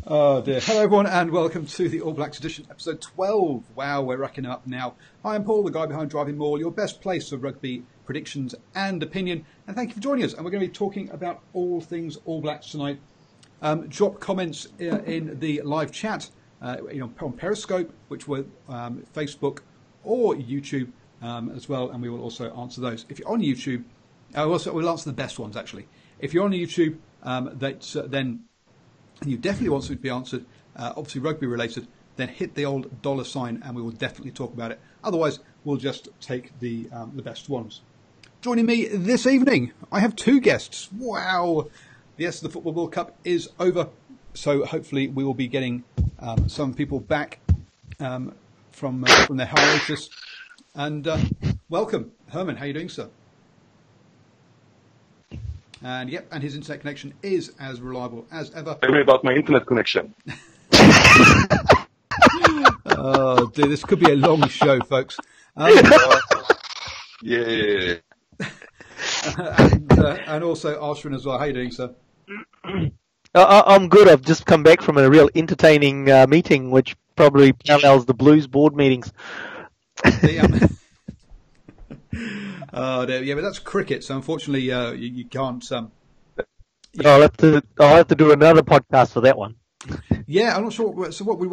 Oh dear. Hello everyone and welcome to the All Blacks Edition episode 12. Wow, we're racking up now. Hi, I'm Paul, the guy behind DrivingMaul, your best place for rugby predictions and opinion. And thank you for joining us. And we're going to be talking about all things All Blacks tonight. Drop comments in the live chat, on Periscope, which were Facebook or YouTube as well, and we will also answer those. If you're on YouTube, we'll answer the best ones actually. If you're on YouTube, then you definitely want something to be answered, obviously rugby related, then hit the old $sign and we will definitely talk about it. Otherwise, we'll just take the best ones. Joining me this evening, I have two guests. Wow. Yes, the Football World Cup is over, so hopefully we will be getting some people back from their hiatus. And welcome, Herman. How are you doing, sir? And yep, and his internet connection is as reliable as ever. Tell me about my internet connection. Oh dear, this could be a long show, folks. Yeah. And also Ashwin as well. How are you doing, sir? I'm good. I've just come back from a real entertaining meeting, which probably parallels the Blues board meetings. Oh, yeah, but that's cricket, so unfortunately you can't. I'll have to do another podcast for that one. Yeah, I'm not sure. So what can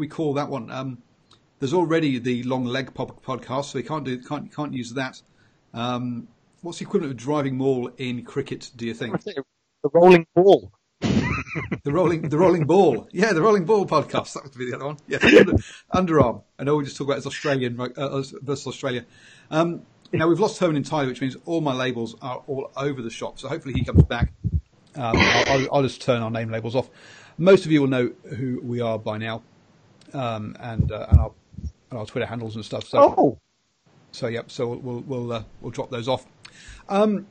we call that one? There's already the long leg podcast, so we can't use that. What's the equivalent of DrivingMaul in cricket? Do you think? The rolling ball. The rolling ball. Yeah, the rolling ball podcast. That would be the other one. Yeah, underarm. I know we just talk about it as Australian versus Australia. Now we've lost Herman entirely, which means all my labels are all over the shop. So hopefully he comes back. I'll just turn our name labels off. Most of you will know who we are by now, and our Twitter handles and stuff. So we'll drop those off. So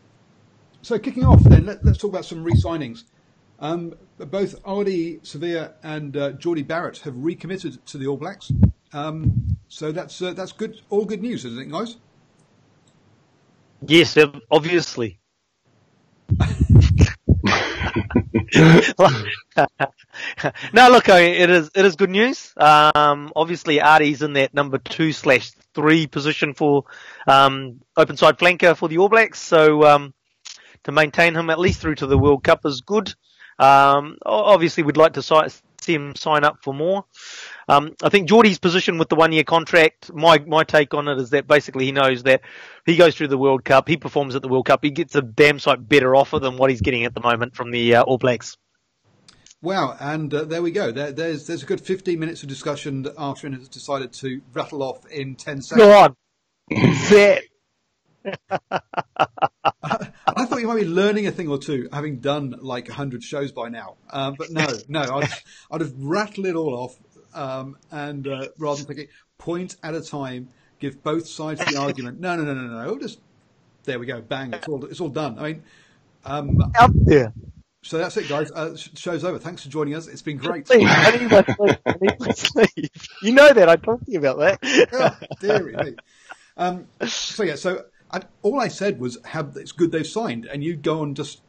kicking off then, let's talk about some re-signings. Both Ardy Sevilla and Geordie Barrett have recommitted to the All Blacks. So that's good. All good news, isn't it, guys? Yes, obviously. No, look, it is good news. Obviously, Ardy's in that number 2/3 position for open side flanker for the All Blacks. So to maintain him at least through to the World Cup is good. Obviously, we'd like to see him sign up for more. I think Geordie's position with the 1-year contract, my take on it is that basically he knows that he goes through the World Cup, he performs at the World Cup, he gets a damn sight better offer than what he's getting at the moment from the All Blacks. Wow, and there we go. There's a good 15 minutes of discussion that Ashwin has decided to rattle off in 10 seconds. Go on. Set. I thought you might be learning a thing or two, having done like 100 shows by now. But no, I'd have rattled it all off, and rather than thinking point at a time, give both sides the argument. No. Just there we go, bang. It's all done. I mean, Out there. So that's it, guys. Show's over. Thanks for joining us. It's been great. I need my sleep. You know that. I talked to you about that. Oh, dearie me. So all I said was, it's good they've signed, and you go on just,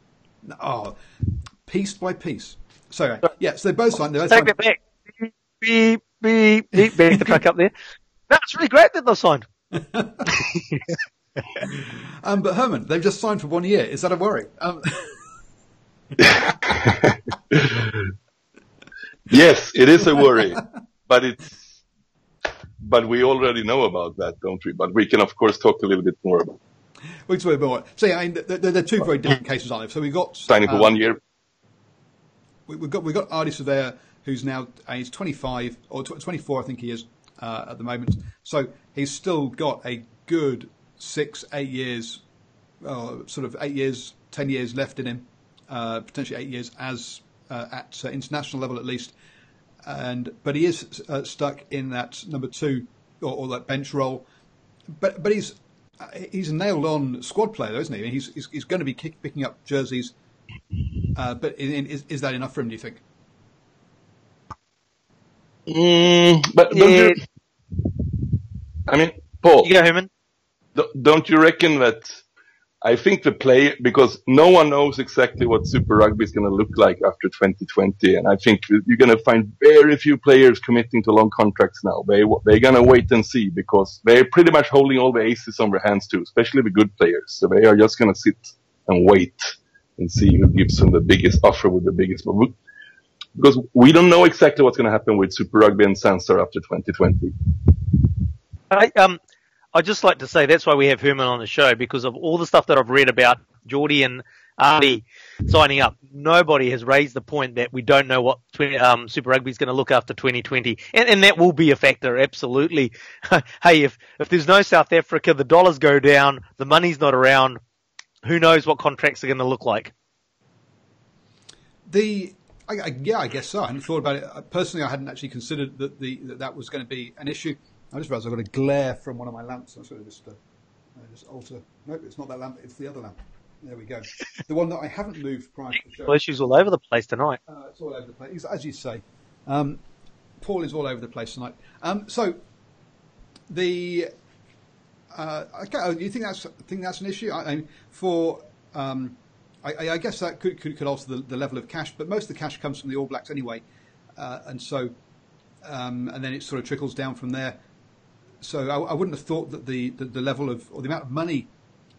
piece by piece. So, so they both signed. Take it back. Beep, back the truck up there. That's really great that they've signed. But Herman, they've just signed for 1 year. Is that a worry? Yes, it is a worry, but we already know about that, don't we? But we can, of course, talk a little bit more about it. We can talk more. So, yeah, I mean, they're two very different cases, aren't they? So we've got signing for 1 year. We've got Ardy Sevilla, who's now he's 25 or 24, I think he is at the moment. So he's still got a good 6-8 years, sort of 8 years, 10 years left in him. Potentially 8 years at international level at least, but he is stuck in that number 2 or that bench role. But he's a nailed on squad player, though, isn't he? He's going to be picking up jerseys. But is that enough for him? Do you think? But don't you? I mean, Paul. You go, Herman. Don't you reckon that? I think because no one knows exactly what Super Rugby is going to look like after 2020. And I think you're going to find very few players committing to long contracts now. They're going to wait and see because they're pretty much holding all the aces on their hands too, especially the good players. So they are just going to sit and wait and see who gives them the biggest offer with the biggest move. Because we don't know exactly what's going to happen with Super Rugby and Sandstar after 2020. I'd just like to say that's why we have Herman on the show, because of all the stuff that I've read about Geordie and Artie signing up. Nobody has raised the point that we don't know what Super Rugby is going to look after 2020. And that will be a factor, absolutely. Hey, if there's no South Africa, the dollars go down, the money's not around, who knows what contracts are going to look like? I guess so. I hadn't thought about it. Personally, I hadn't actually considered that was going to be an issue. I just realised I've got a glare from one of my lamps. I'm going to just alter. Nope, it's not that lamp. It's the other lamp. There we go. The one that I haven't moved prior to the show. Well, issues all over the place tonight. It's all over the place, as you say. Paul is all over the place tonight. So the okay, you think that's an issue? I guess that could alter the level of cash, but most of the cash comes from the All Blacks anyway, and so and then it sort of trickles down from there. So I wouldn't have thought that the level of or the amount of money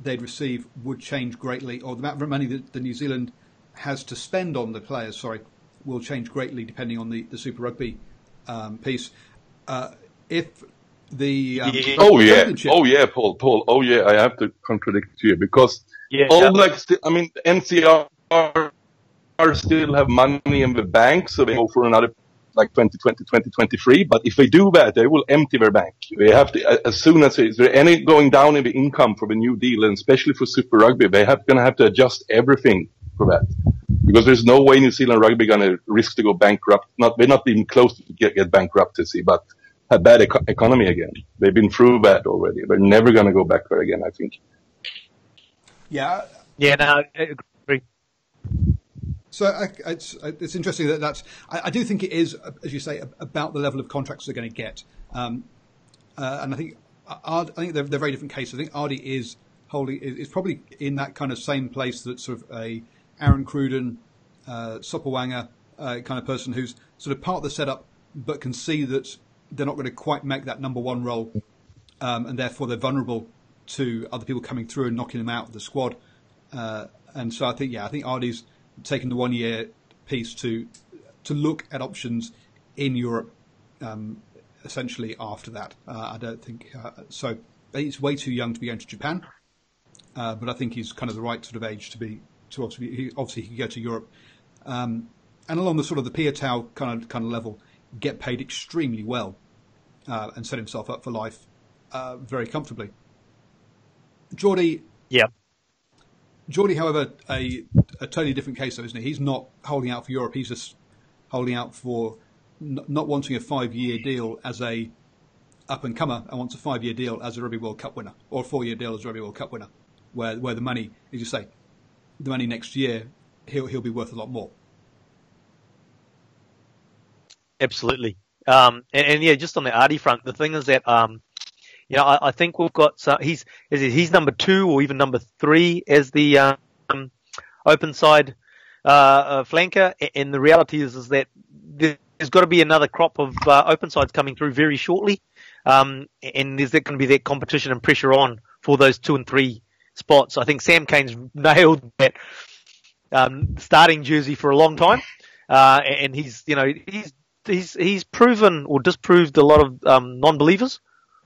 they'd receive would change greatly, or the amount of money that the New Zealand has to spend on the players, will change greatly depending on the Super Rugby piece. If the Paul, I have to contradict you because All Blacks, NCR still have money in the bank, so they go for another like 2020, 2023. But if they do that, they will empty their bank. They have to, as soon as there any going down in the income for the new deal, and especially for Super Rugby, going to have to adjust everything for that. Because there's no way New Zealand Rugby going to risk to go bankrupt. They're not even close to get bankruptcy, but have bad economy again. They've been through that already. They're never going to go back there again, I think. Yeah. Yeah, no, I agree. So it's interesting that's. I do think it is, as you say, about the level of contracts they're going to get, and I think they're very different cases. I think Artie is probably in that kind of same place that sort of a Aaron Cruden, Sopoaga kind of person who's sort of part of the setup, but can see that they're not going to quite make that number one role, and therefore they're vulnerable to other people coming through and knocking them out of the squad. And so I think Artie's taken the 1 year piece to look at options in Europe, essentially after that. I don't think so. He's way too young to be going to Japan, but I think he's kind of the right sort of age to obviously he could go to Europe, and along the sort of the Piatau kind of level, get paid extremely well, and set himself up for life very comfortably. Geordie, however, a totally different case, though, isn't he? He's not holding out for Europe. He's just holding out for not wanting a 5-year deal as a up-and-comer, and wants a 5-year deal as a Rugby World Cup winner, or a 4-year deal as a Rugby World Cup winner, where the money, as you say, the money next year, he'll be worth a lot more. Absolutely. And yeah, just on the Artie front, the thing is that, I think we've got, he's number 2 or even number 3 as the open side flanker. And the reality is that there's got to be another crop of open sides coming through very shortly. And there's going to be that competition and pressure on for those 2 and 3 spots. I think Sam Cane's nailed that starting jersey for a long time. And he's proven or disproved a lot of non-believers.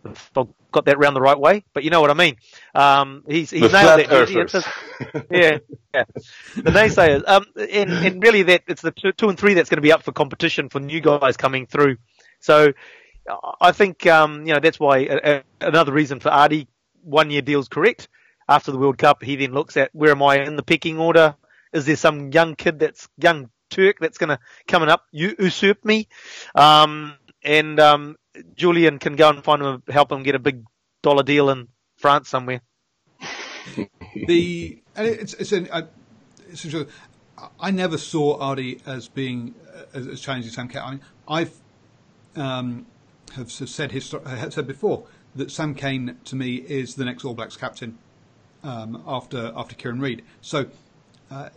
If I've got that round the right way, but you know what I mean. He's nailed that. Yeah. The naysayers. And really that it's the 2 and 3 that's going to be up for competition for new guys coming through. So I think, that's why another reason for Artie 1-year deal's correct. After the World Cup, he then looks at where am I in the pecking order? Is there some young young Turk that's going to come up, usurp me? And Julian can go and help him get a big dollar deal in France somewhere. I never saw Artie as being as challenging Sam Cane. I've have said before that Sam Cane to me is the next All Blacks captain. after Kieran Reid. So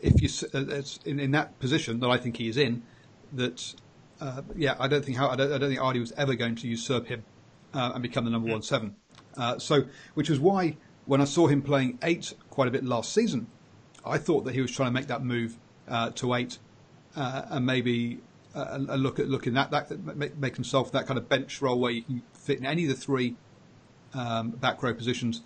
if you it's in that position that I think he is in, that I don't think Ardie was ever going to usurp him and become the number 1-7. So which was why when I saw him playing 8 quite a bit last season, I thought that he was trying to make that move to 8 and maybe look in that make himself that kind of bench role where you can fit in any of the 3 back row positions.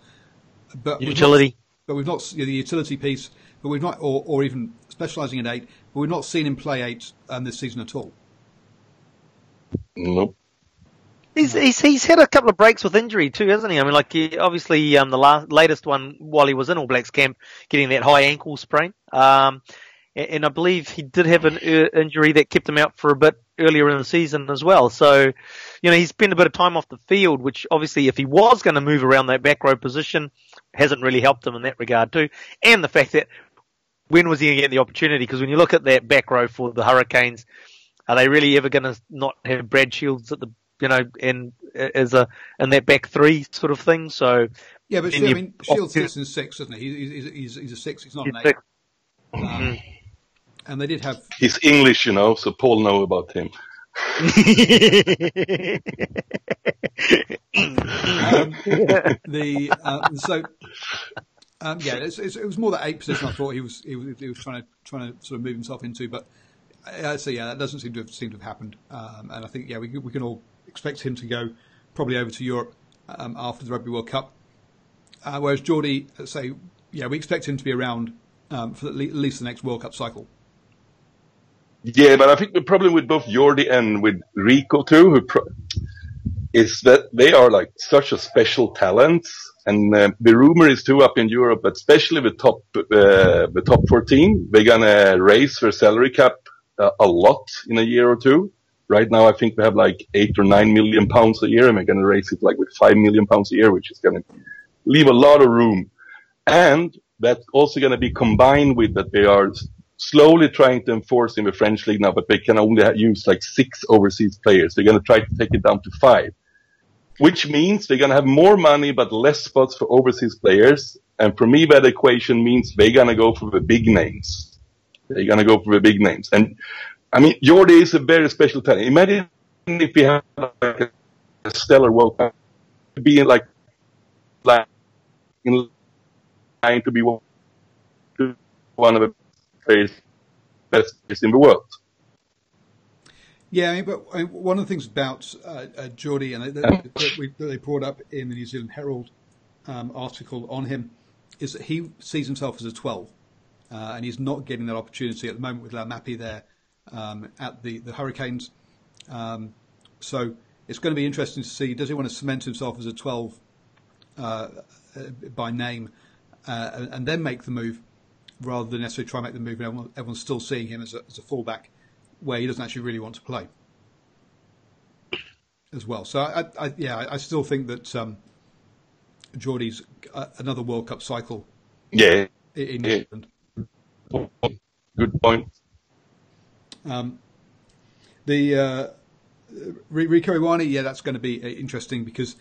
But utility. We've not the utility piece, but we've not, or even specialising in 8, but we've not seen him play 8 this season at all. Nope. He's had a couple of breaks with injury too, hasn't he? I mean, like obviously the latest one while he was in All Blacks camp, getting that high ankle sprain. And I believe he did have an injury that kept him out for a bit earlier in the season as well. So, he's spent a bit of time off the field, which obviously if he was going to move around that back row position, hasn't really helped him in that regard too. And the fact that when was he going to get the opportunity? Because when you look at that back row for the Hurricanes, are they really ever going to not have Brad Shields at the, in that back 3 sort of thing? So yeah, but Shields sits in 6, doesn't he? He's a 6. He's not an 8. And they did have. He's English, so Paul know about him. It was more that 8 position I thought he was trying to sort of move himself into, but that doesn't seem to have happened. And I think we can all expect him to go probably over to Europe after the Rugby World Cup. Whereas Geordie, we expect him to be around for at least the next World Cup cycle. Yeah, but I think the problem with both Jordi and with Rico too, is that they are like such a special talent, and the rumor is too up in Europe, but especially the top 14, they're gonna raise their salary cap a lot in a year or two. Right now, I think we have like 8 or 9 million pounds a year, and we're gonna raise it like with 5 million pounds a year, which is gonna leave a lot of room, and that's also gonna be combined with that they are slowly trying to enforce in the French league now, but they can only use like 6 overseas players. They're going to try to take it down to 5, which means they're going to have more money but less spots for overseas players. And for me, that equation means they're going to go for the big names. And I mean, Jordi is a very special talent. Imagine if we have like a stellar World Cup, being like in line to be one of the best players in the world. Yeah, but one of the things about Jordi, and that they brought up in the New Zealand Herald article on him, is that he sees himself as a 12, and he's not getting that opportunity at the moment with Laumapi there at the Hurricanes. So it's going to be interesting to see, does he want to cement himself as a 12 by name and then make the move, rather than necessarily try and make the move and everyone's still seeing him as a fullback where he doesn't actually really want to play as well. So I still think that Geordie's another World Cup cycle in New Zealand. Good point. The Rico Ioane, that's going to be interesting because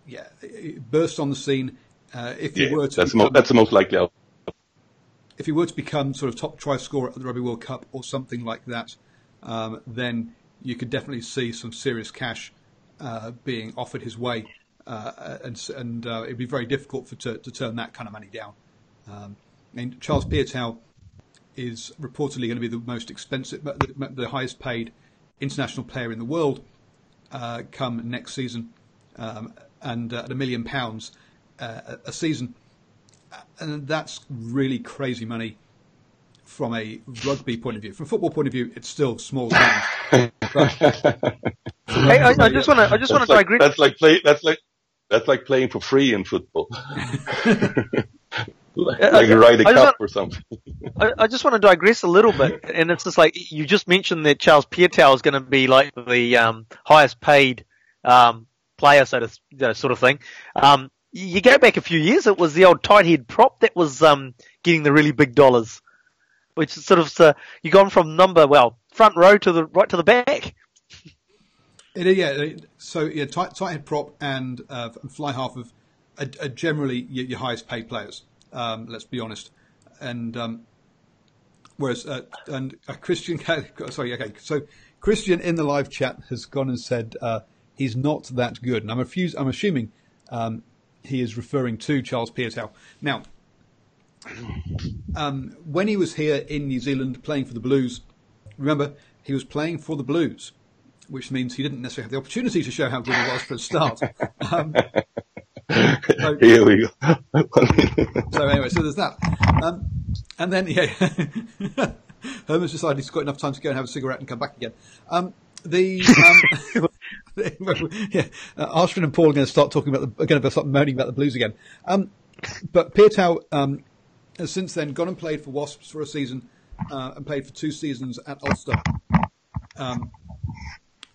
it burst on the scene. If he were to that's the most likely outcome. If he were to become sort of top try scorer at the Rugby World Cup or something like that, then you could definitely see some serious cash being offered his way, and it'd be very difficult to turn that kind of money down. Charles Piutau is reportedly going to be the most expensive, the highest paid international player in the world come next season, and at £1 million a season. And that's really crazy money from a rugby point of view. From a football point of view, it's still small change. Hey, I just want to digress. That's like playing for free in football. like ride a cup or something. I just want to digress a little bit, and it's just like you just mentioned that Charles Piutau is going to be like the highest paid player, sort of thing. You go back a few years, it was the old tight head prop that was getting the really big dollars, which is sort of you gone from front row to the back. So tight head prop and fly half are generally your highest paid players. Let's be honest. And whereas Christian, sorry, okay. So Christian in the live chat has gone and said he's not that good, and I'm assuming he is referring to Charles Piutau. Now, when he was here in New Zealand playing for the Blues, remember he was playing for the Blues, which means he didn't necessarily have the opportunity to show how good he was for a start. So, here we go. So anyway, so there's that. And then, Herman's decided he's got enough time to go and have a cigarette and come back again. Arshvin and Paul are going to start start moaning about the Blues again. But Piutau has since then gone and played for Wasps for a season, and played for 2 seasons at Ulster.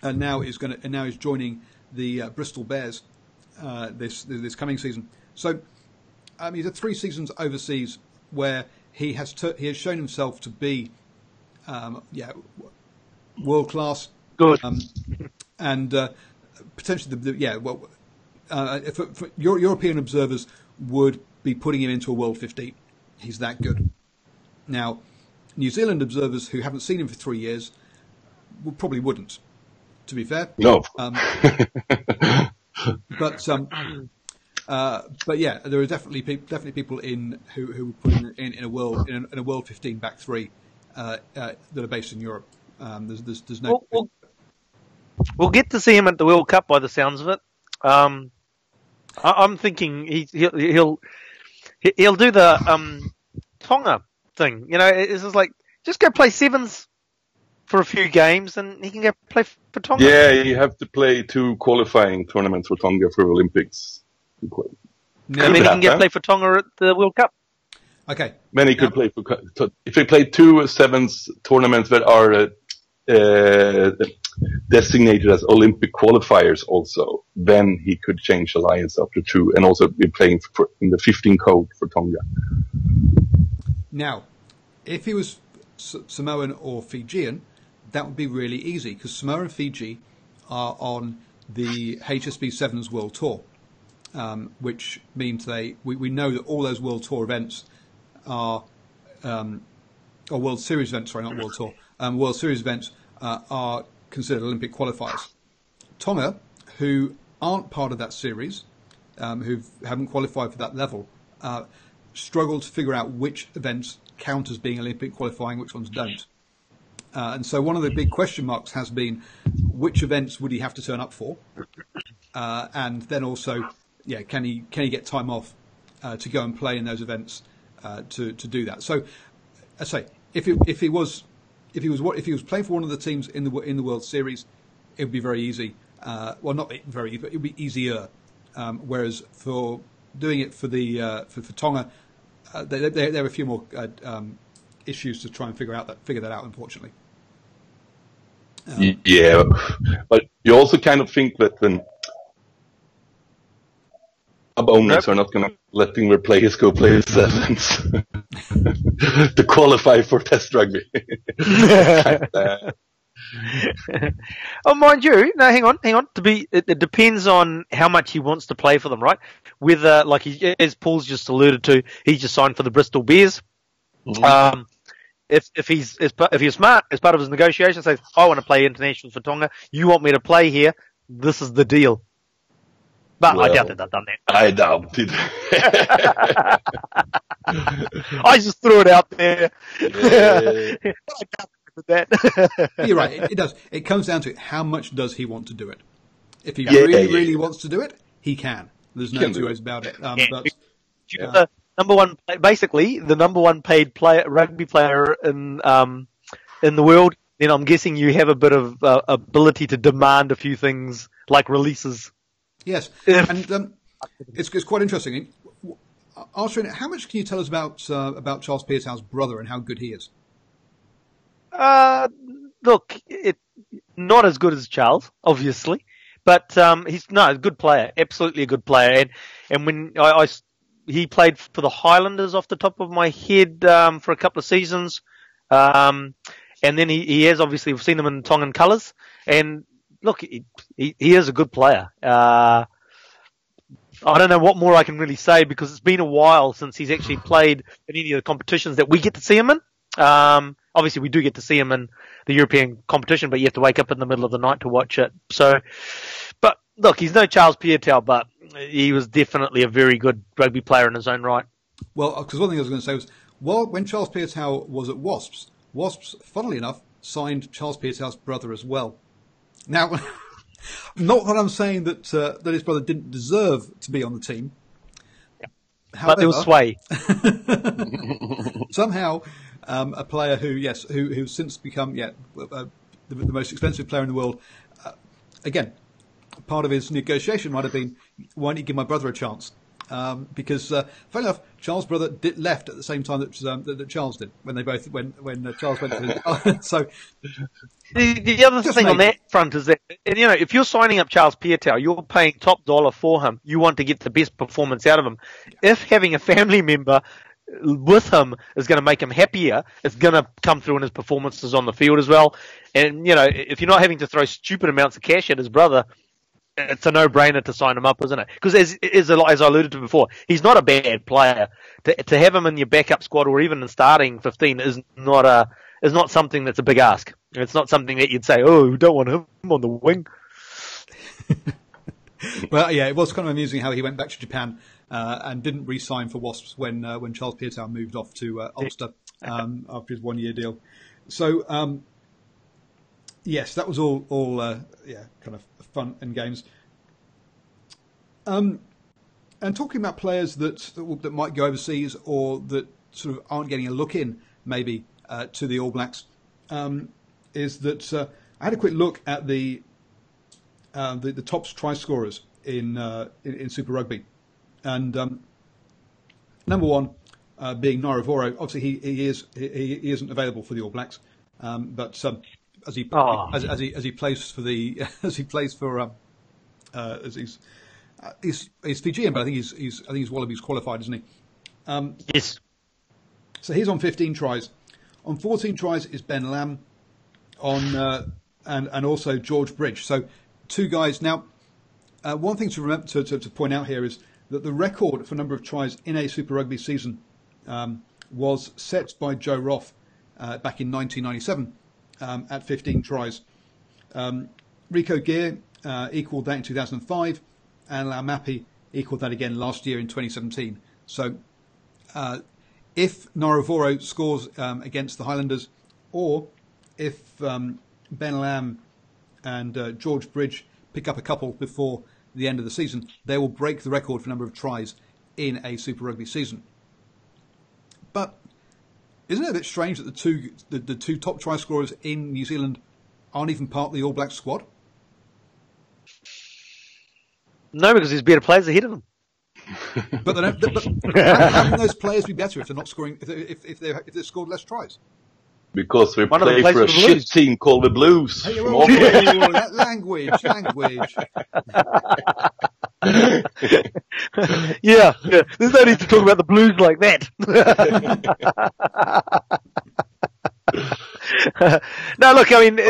And now he's joining the Bristol Bears this coming season. So he's had 3 seasons overseas where he has shown himself to be world class. Good. And potentially for European observers would be putting him into a world 15. He's that good. Now, New Zealand observers who haven't seen him for 3 years probably wouldn't. To be fair, no. But yeah, there are definitely people who put in a world 15 back 3 that are based in Europe. There's no. We'll get to see him at the World Cup by the sounds of it. I'm thinking he'll do the Tonga thing. You know, it's just like just go play sevens for a few games, and he can go play for Tonga. Yeah, you have to play 2 qualifying tournaments for Tonga for Olympics. And then he can play for Tonga at the World Cup. Okay. Then he could play if he played 2 sevens tournaments that are designated as Olympic qualifiers also, then he could change alliance after 2 and also be playing in the 15 code for Tonga. Now, if he was Samoan or Fijian, that would be really easy because Samoa and Fiji are on the HSB Sevens World Tour, which means we know that all those World Tour events are, or World Series events, sorry, not World Tour, World Series events are considered Olympic qualifiers. Tonga, who aren't part of that series, who haven't qualified for that level, struggle to figure out which events count as being Olympic qualifying, which ones don't. And so one of the big question marks has been which events would he have to turn up for, and then also, can he get time off to go and play in those events to do that? So, I say if he was playing for one of the teams in the World Series, it would be very easy. Well, not very easy, but it would be easier. Whereas for doing it for Tonga, there are a few more issues to try and figure that out. Unfortunately. Yeah, but you also kind of think that then owners are not going to let their players go play sevens to qualify for Test rugby. Oh, mind you, no, hang on. It depends on how much he wants to play for them, right? Whether, like as Paul's just alluded to, he just signed for the Bristol Bears. Mm-hmm. If he's smart, as part of his negotiation, says, I want to play international for Tonga, you want me to play here, this is the deal. But I doubt that they've done that. I doubt it. I just threw it out there. Yeah. That. You're right, it does. It comes down to how much does he want to do it. If he really wants to do it, he can. There's no two ways about it. The number one, basically, the number one paid rugby player in the world, then I'm guessing you have a bit of ability to demand a few things like releases. Yes, and it's quite interesting. Arthur, how much can you tell us about Charles Piutau's brother and how good he is? Look, not as good as Charles, obviously, but he's a good player, absolutely a good player. And when he played for the Highlanders off the top of my head for a couple of seasons, and then he has obviously, we've seen him in Tongan colours. And look, he is a good player. I don't know what more I can really say because it's been a while since he's actually played in any of the competitions that we get to see him in. Obviously, we do get to see him in the European competition, but you have to wake up in the middle of the night to watch it. So, but look, he's no Charles Piutau, but he was definitely a very good rugby player in his own right. Well, because one thing I was going to say was, when Charles Piutau was at Wasps, funnily enough, signed Charles Piutau's brother as well. Now, not that I'm saying that that his brother didn't deserve to be on the team. Yeah. However, but there was sway. Somehow, a player who's since become the most expensive player in the world. Again, part of his negotiation might have been, why don't you give my brother a chance? Because, funny enough, Charles' brother left at the same time that Charles did when Charles went to. So the other thing on that front is that, if you're signing up Charles Piutau, you're paying top dollar for him. You want to get the best performance out of him. If having a family member with him is going to make him happier, it's going to come through in his performances on the field as well. And if you're not having to throw stupid amounts of cash at his brother, it's a no-brainer to sign him up, isn't it? Because as I alluded to before, he's not a bad player. To have him in your backup squad or even in starting 15 is not something that's a big ask. It's not something that you'd say, oh, we don't want him on the wing. Well, yeah, it was kind of amusing how he went back to Japan and didn't re-sign for Wasps when Charles Piutau moved off to Ulster after his 1-year deal. So, yes, that was all kind of fun and games. And talking about players that might go overseas or that sort of aren't getting a look in, maybe to the All Blacks, is that I had a quick look at the top try scorers in Super Rugby, and number one being Naravoro. Obviously, he isn't available for the All Blacks, but as he plays for the he's Fijian, but I think he's Wallabies qualified, isn't he? Yes. So he's on 15 tries. On 14 tries is Ben Lam, and also George Bridge. So two guys. Now, one thing to remember to point out here is that the record for number of tries in a Super Rugby season was set by Joe Roth back in 1997 at 15 tries. Rico Gear equalled that in 2005, and Laumapi equalled that again last year in 2017. So if Naravoro scores against the Highlanders, or if Ben Lam and George Bridge pick up a couple before the end of the season, they will break the record for number of tries in a Super Rugby season. But isn't it a bit strange that the two top try scorers in New Zealand aren't even part of the All Blacks squad? No, because there's better players ahead of them. But how can those players be better if they're not scoring? If they've scored less tries? Because we play for a shit team called the Blues. Hey, that language. Yeah. There's no need to talk about the Blues like that. No, look, I mean,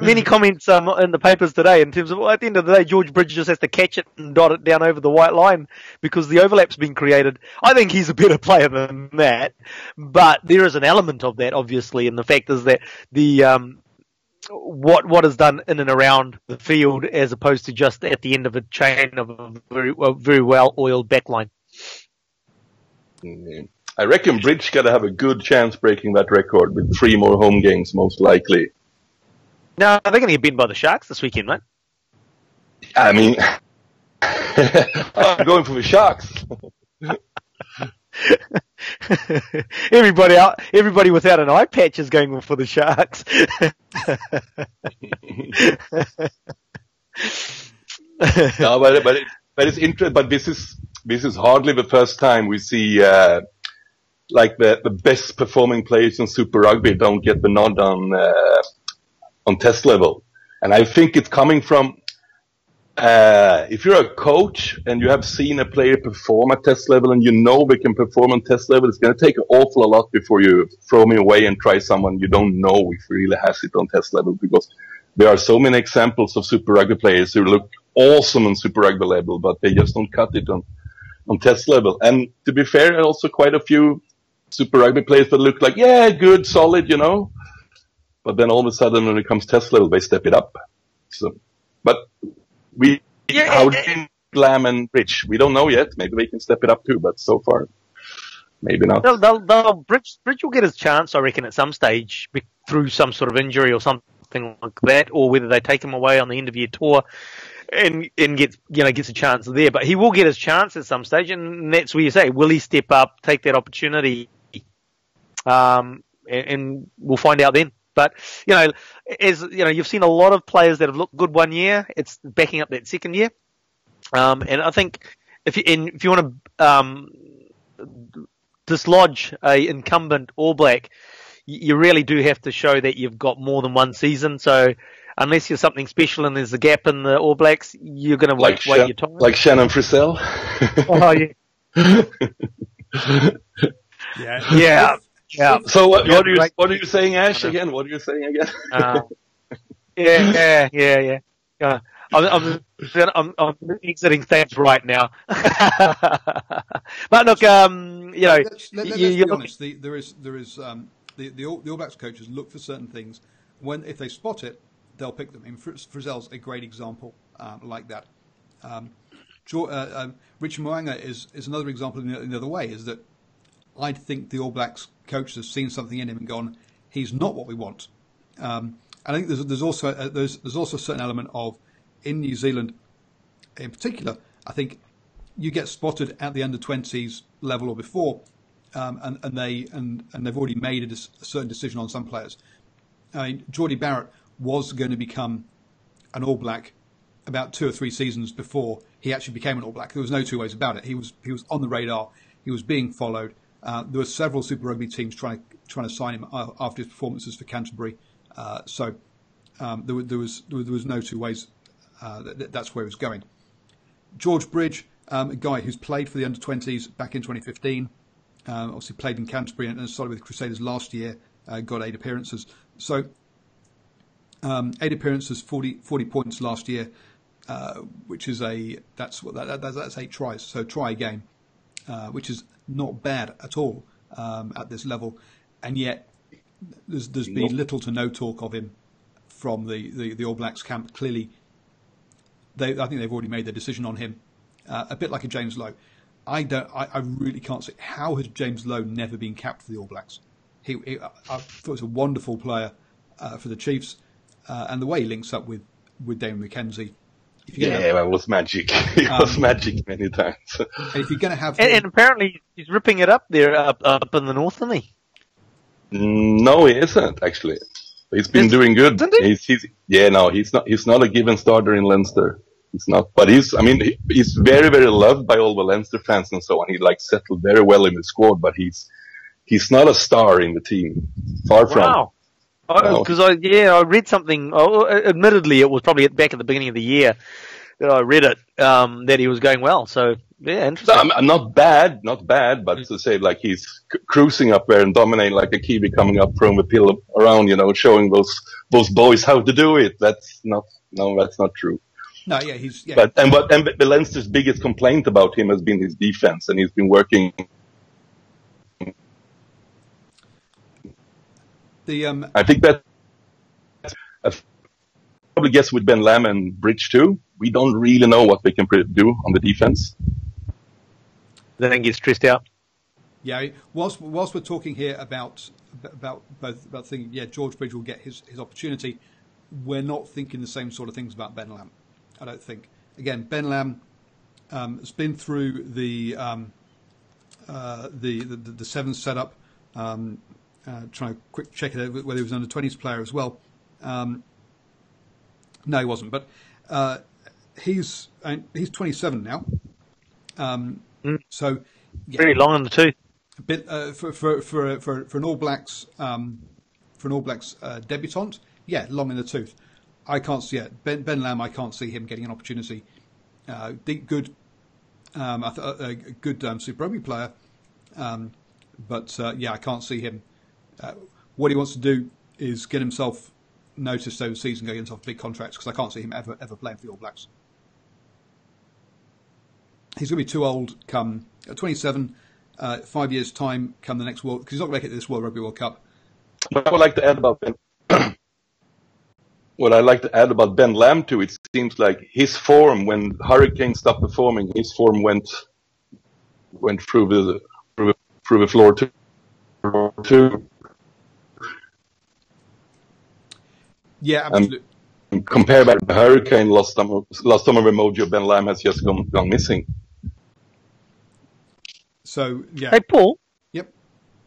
many comments in the papers today in terms of, at the end of the day, George Bridge just has to catch it and dot it down over the white line because the overlap's been created. I think he's a better player than that, but there is an element of that, obviously, and the fact is that the what is done in and around the field as opposed to just at the end of a chain of a very well-oiled backline. I reckon Bridge got to have a good chance breaking that record with 3 more home games, most likely. No, they're going to get beaten by the Sharks this weekend, mate. I mean, I'm going for the Sharks. Everybody without an eye patch is going for the Sharks. No, but it's interesting. But this is hardly the first time we see like the best performing players in Super Rugby don't get the nod on test level, and I think it's coming from if you're a coach and you have seen a player perform at test level and you know they can perform on test level, it's going to take an awful lot before you throw me away and try someone you don't know if really has it on test level, because there are so many examples of Super Rugby players who look awesome on Super Rugby level, but they just don't cut it on test level. And to be fair, also quite a few Super Rugby players that look like, yeah, good, solid, you know. But then all of a sudden, when it comes test level, they step it up. So, but how do Lamb and Bridge? We don't know yet. Maybe they can step it up too, but so far, maybe not. Bridge will get his chance, I reckon, at some stage through some sort of injury or something like that, or whether they take him away on the end of year tour and gets a chance there. But he will get his chance at some stage, and that's where you say, will he step up, take that opportunity? And we'll find out then. But, you've seen a lot of players that have looked good one year. It's backing up that second year. And I think if you want to dislodge a incumbent All Black, you really do have to show that you've got more than one season. So unless you're something special and there's a gap in the All Blacks, you're going to wait your time. Like Shannon Frizzell. Oh, yeah. Yeah. Yeah. So what are you saying, Ash? Again, what are you saying again? Yeah. I'm exiting things right now. But look, let's be honest. There is the All Blacks coaches look for certain things. If they spot it, they'll pick them. And Frizzell's a great example like that. Richard Mo'unga is another example in the other way. Is that I think the All Blacks coaches have seen something in him and gone, he's not what we want. I think there's also a certain element of, in New Zealand, in particular, I think you get spotted at the under-20s level or before, and they've already made a certain decision on some players. I mean, Geordie Barrett was going to become an All Black about 2 or 3 seasons before he actually became an All Black. There was no two ways about it. He was on the radar. He was being followed. There were several Super Rugby teams trying to sign him after his performances for Canterbury. So there was no two ways. That's where he was going. George Bridge, a guy who's played for the under-20s back in 2015, obviously played in Canterbury and started with the Crusaders last year, got 8 appearances. So 8 appearances, 40 points last year, which is that's 8 tries. So try a game, which is not bad at all at this level, and yet there's been little to no talk of him from the All Blacks camp. Clearly, I think they've already made their decision on him. A bit like a James Lowe. I really can't see how has James Lowe never been capped for the All Blacks. I thought he was a wonderful player for the Chiefs, and the way he links up with Damon McKenzie. It was magic. It was magic many times. And if you're going to have, and apparently he's ripping it up there up in the north, isn't he? No, he isn't actually. He's been doing good. He's not a given starter in Leinster. He's not, but he's very, very loved by all the Leinster fans and so on. He settled very well in the squad, but he's not a star in the team. Far from. Wow. Because I read something. Admittedly, it was probably back at the beginning of the year that I read it that he was going well. So yeah, interesting. No, not bad, but to say he's cruising up there and dominating like a Kiwi coming up from the pill around, showing those boys how to do it. That's not true. No, yeah, he's. Yeah. But the Leinster's biggest complaint about him has been his defense, and he's been working. I think that I probably guess with Ben Lamb and Bridge too. We don't really know what they can do on the defense. They don't get stressed out. Yeah, whilst we're talking here about thinking, George Bridge will get his opportunity. We're not thinking the same sort of things about Ben Lamb. I don't think. Again, Ben Lamb has been through the sevens setup. Trying to quick check it whether he was an under-20s player as well. No, he wasn't. But he's 27 now. So pretty long in the tooth. A bit for an All Blacks debutant. Yeah, long in the tooth. I can't see it. Ben Lamb. I can't see him getting an opportunity. Good Super Rugby player. But I can't see him. What he wants to do is get himself noticed overseas and go get himself big contracts, because I can't see him ever playing for the All Blacks. he's going to be too old come 27, 5 years' time come the next World, because he's not going to make it to this World Rugby World Cup. What I would like to add about Ben Lamb too, it seems like his form, when Hurricane stopped performing, his form went through the floor too. Yeah, absolutely. Compared to the Hurricane, lost some of the mojo. Ben Lamb has just gone missing. So yeah. Hey, Paul. Yep.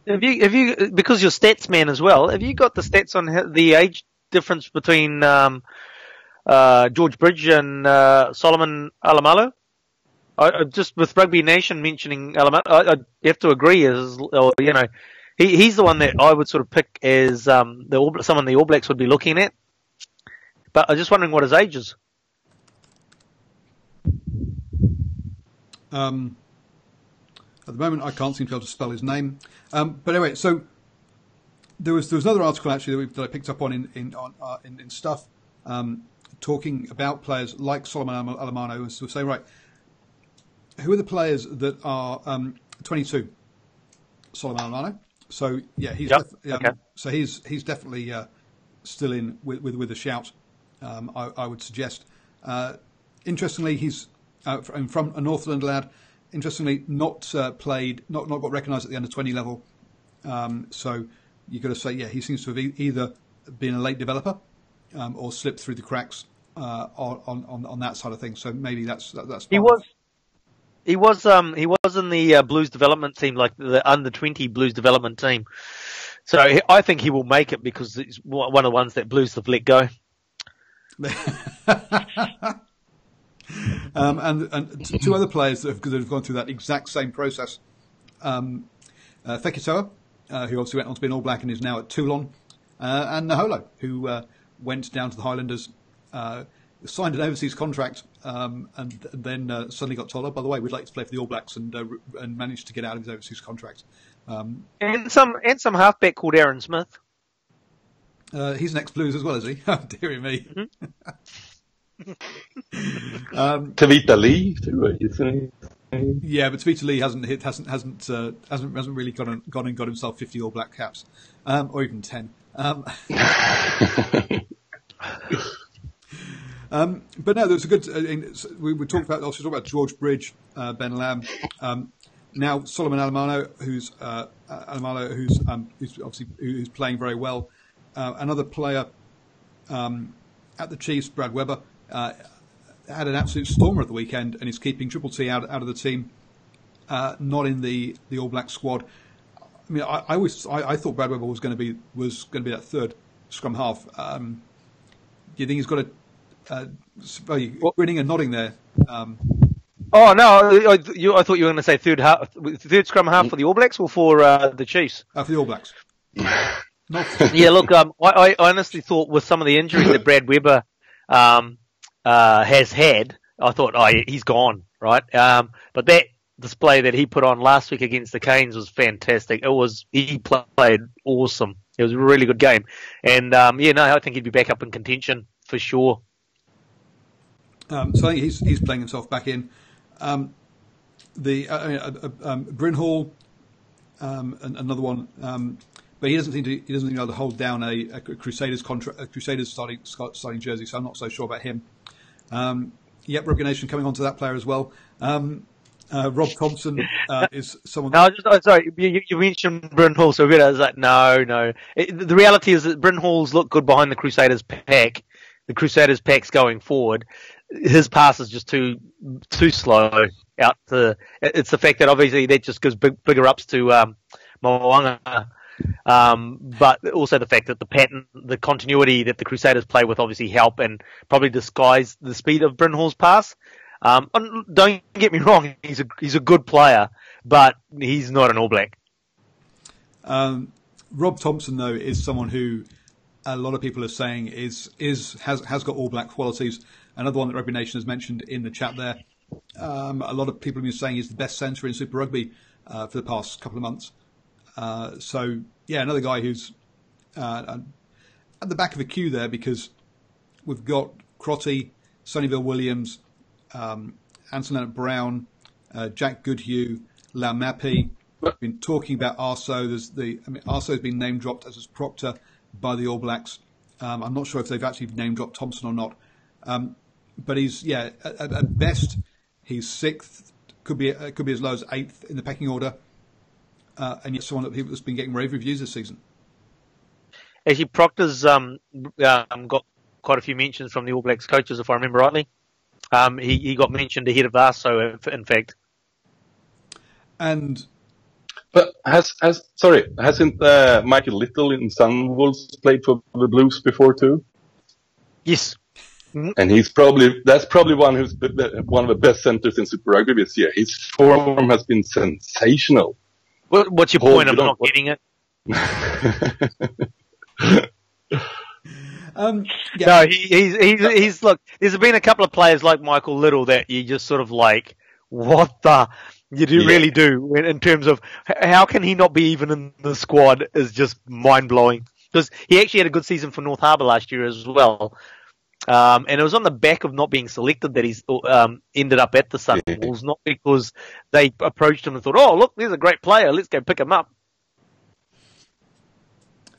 Have you because you're stats man as well? Have you got the stats on the age difference between George Bridge and Solomon Alomalo? Just with Rugby Nation mentioning Alomalo, I have to agree. He's the one that I would sort of pick as someone the All Blacks would be looking at. But I'm just wondering what his age is. At the moment, I can't seem to be able to spell his name. But anyway, so there was another article actually that I picked up on in stuff, talking about players like Solomon Alomalo, and so saying, right, who are the players that are 22? Solomon Alomalo. So yeah, he's okay. So he's definitely still in with a shout. I would suggest. Interestingly, he's from a Northland lad. Interestingly, not played, not got recognised at the under-20 level. So you've got to say, yeah, he seems to have either been a late developer or slipped through the cracks on that side of things. So maybe that's. He was in the Blues development team, like the under-20 Blues development team. So I think he will make it because he's one of the ones that Blues have let go. And two other players that have gone through that exact same process. Fekitoa, who obviously went on to be an All Black and is now at Toulon, and Naholo, who went down to the Highlanders, signed an overseas contract, and then suddenly got told, oh, by the way, we'd like to play for the All Blacks, and managed to get out of his overseas contract. And some halfback called Aaron Smith. He's an ex-Blues as well, is he? Oh, dearie me. Tavita Lee, too, isn't he? Yeah, but Tavita Lee hasn't really gone and got himself 50 All Black caps, or even 10. But no, there's a good. We talked about George Bridge, Ben Lamb. Now Solomon Alomalo, who's obviously playing very well. Another player at the Chiefs, Brad Webber, had an absolute stormer at the weekend and is keeping Triple T out of the team, not in the All Black squad. I mean, I thought Brad Webber was going to be that third scrum half. Do you think he's got grinning and nodding there? Oh no, I thought you were going to say third scrum half for the All Blacks or for the Chiefs? For the All Blacks. Yeah, look, I honestly thought with some of the injuries that Brad Webber has had, I thought, he's gone, right? But that display that he put on last week against the Canes was fantastic. He played awesome. It was a really good game, and I think he'd be back up in contention for sure. So I think he's playing himself back in. Bryn Hall, another one. But he doesn't seem to be able to hold down a Crusaders contract, a Crusaders starting jersey. So I'm not so sure about him. Rugby Nation coming on to that player as well. Rob Thompson is someone. No, sorry, you mentioned Bryn Hall so good. I was like, no. The reality is that Bryn Hall's look good behind the Crusaders pack. The Crusaders pack's going forward. His pass is just too slow out to. It's the fact that obviously that just gives bigger ups to Moanga. But also the fact that the pattern, the continuity that the Crusaders play with obviously help and probably disguise the speed of Bryn Hall's pass. Don't get me wrong, he's a good player, but he's not an All Black. Rob Thompson, though, is someone who a lot of people are saying has got All Black qualities. Another one that Rugby Nation has mentioned in the chat there. A lot of people have been saying he's the best centre in Super Rugby for the past couple of months. Another guy who's at the back of the queue there, because we've got Crotty, Sonnyville Williams, Anson Leonard Brown, Jack Goodhue, Laumapi. We've been talking about Arso. Arso's been name dropped as proctor by the All Blacks. I'm not sure if they've actually name dropped Thompson or not. But he's at best he's sixth, could be as low as eighth in the pecking order, and yet someone that's been getting rave reviews this season. Actually, Proctor's got quite a few mentions from the All Blacks coaches, if I remember rightly. He got mentioned ahead of Arso, in fact. But hasn't Michael Little in Sunwolves played for the Blues before too? Yes. Mm-hmm. And that's probably one of the best centers in Super Rugby this year. His form has been sensational. What's your point of not getting it? No, he's look. There's been a couple of players like Michael Little that you just sort of like, what the you really do in terms of how can he not be even in the squad is just mind blowing. Because he actually had a good season for North Harbour last year as well. And it was on the back of not being selected that he's ended up at the Sunwolves, not because they approached him and thought, oh, look, there's a great player, let's go pick him up.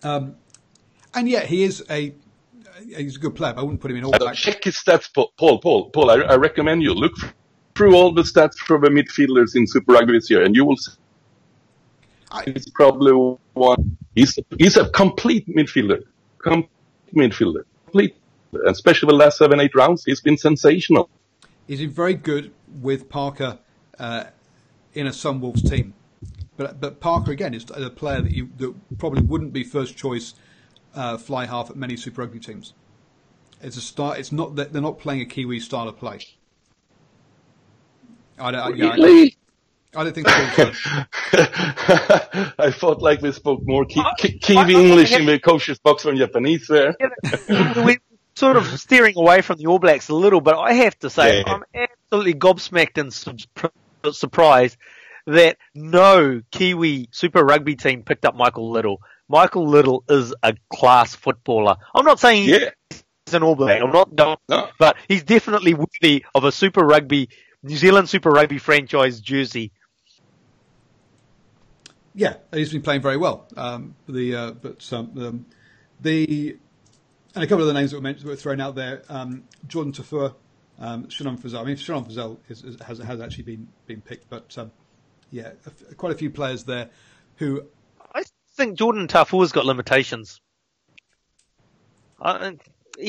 And yeah, he's a good player, but I wouldn't put him in All Blacks. Check his stats, Paul. I recommend you look through all the stats from the midfielders in Super Rugby this year, and you will see he's probably one. He's a complete midfielder. And especially the last 7-8 rounds, he's been sensational. He's been very good with Parker in a Sunwolves team. But Parker, again, is a player that probably wouldn't be first choice fly half at many Super Rugby teams. It's a start. It's not that they're not playing a Kiwi style of play. I don't think so. I thought like we spoke more Kiwi English in the coach's box than Japanese there. We're sort of steering away from the All Blacks a little, but I have to say I'm absolutely gobsmacked and surprised that no Kiwi Super Rugby team picked up Michael Little. Michael Little is a class footballer. I'm not saying he's an All Black. I'm not, but he's definitely worthy of a Super Rugby, New Zealand Super Rugby franchise jersey. Yeah, he's been playing very well. And a couple of the names that were thrown out there: Jordan Tafur, Shannon Frizzell. I mean, Shannon Frizzell has actually been picked, but quite a few players there who. I think Jordan Tafur's got limitations. I don't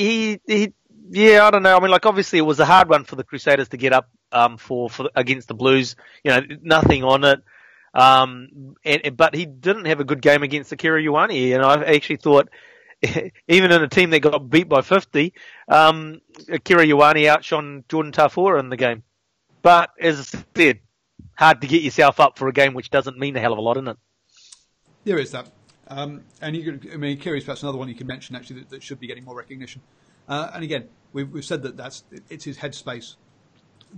know. I mean, like obviously it was a hard one for the Crusaders to get up for against the Blues. You know, nothing on it. But he didn't have a good game against Akira Ioane, and I actually thought, even in a team that got beat by 50, Akira Ioane outshone Jordan Tafur in the game. But as I said, hard to get yourself up for a game which doesn't mean a hell of a lot, isn't it? There is that. And Kiri's perhaps another one you can mention actually that should be getting more recognition. And again, we've said that it's his headspace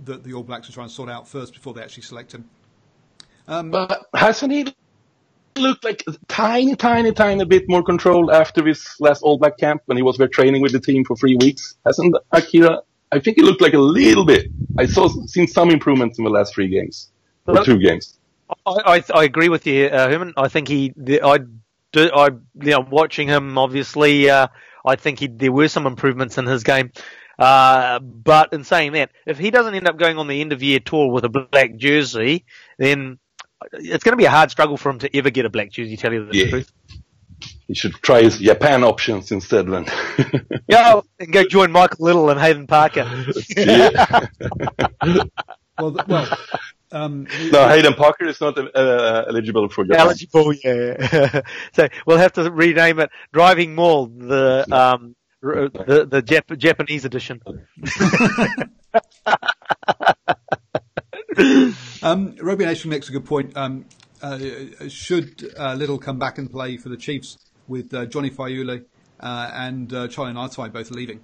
that the All Blacks are trying to sort out first before they actually select him. But hasn't he looked like a tiny bit more control after his last All Black camp when he was there training with the team for 3 weeks? Hasn't Akira? I think he looked like a little bit. Seen some improvements in the last 3 games or 2 games. I agree with you, Herman. I think watching him, obviously, I think there were some improvements in his game. But in saying that, if he doesn't end up going on the end of year tour with a black jersey, then it's going to be a hard struggle for him to ever get a black jersey, tell you the truth. He should try his Japan options instead then. Yeah, and go join Michael Little and Hayden Parker. No, Hayden Parker is not eligible for Japan. Eligible, yeah. So we'll have to rename it DrivingMaul, the Japanese edition. Rugby Nation makes a good point. Should Little come back and play for the Chiefs with Johnny Faiule and Charlie Naitai both leaving?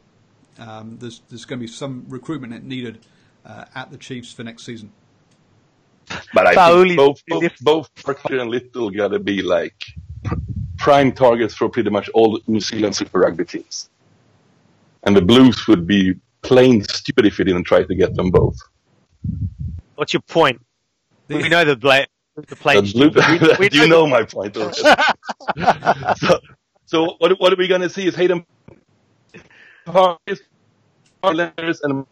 There's going to be some recruitment needed at the Chiefs for next season. But I think both Parker and Little got to be like prime targets for pretty much all New Zealand Super Rugby teams. And the Blues would be plain stupid if we didn't try to get them both. What's your point? We know the plain. Do you know my point already? so what are we going to see is Hayden Parlers and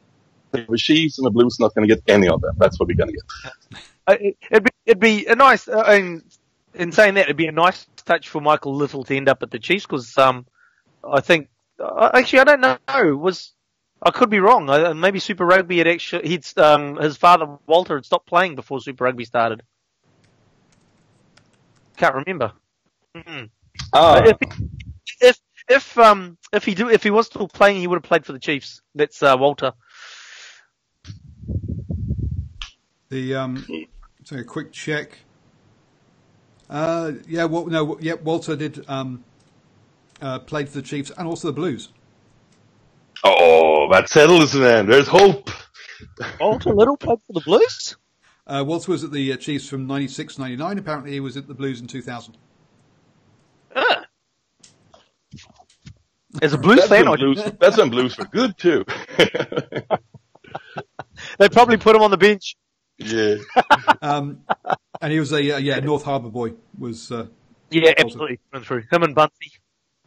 the Chiefs, and the Blues not going to get any of them. That's what we're going to get. It'd be a nice. In saying that, it'd be a nice touch for Michael Little to end up at the Chiefs because I think actually I don't know. I could be wrong. Maybe Super Rugby had actually his father Walter had stopped playing before Super Rugby started. Can't remember. If he was still playing, he would have played for the Chiefs. That's Walter. Take a quick check. Walter did played for the Chiefs and also the Blues. Oh, that settles, man. There's hope. Walter Little played for the Blues? Walter was at the Chiefs from 96-99. Apparently he was at the Blues in 2000. As a Blues fan, that's when Blues were good too. They probably put him on the bench. Yeah. And he was a North Harbour boy. Was absolutely through him and Bunsey,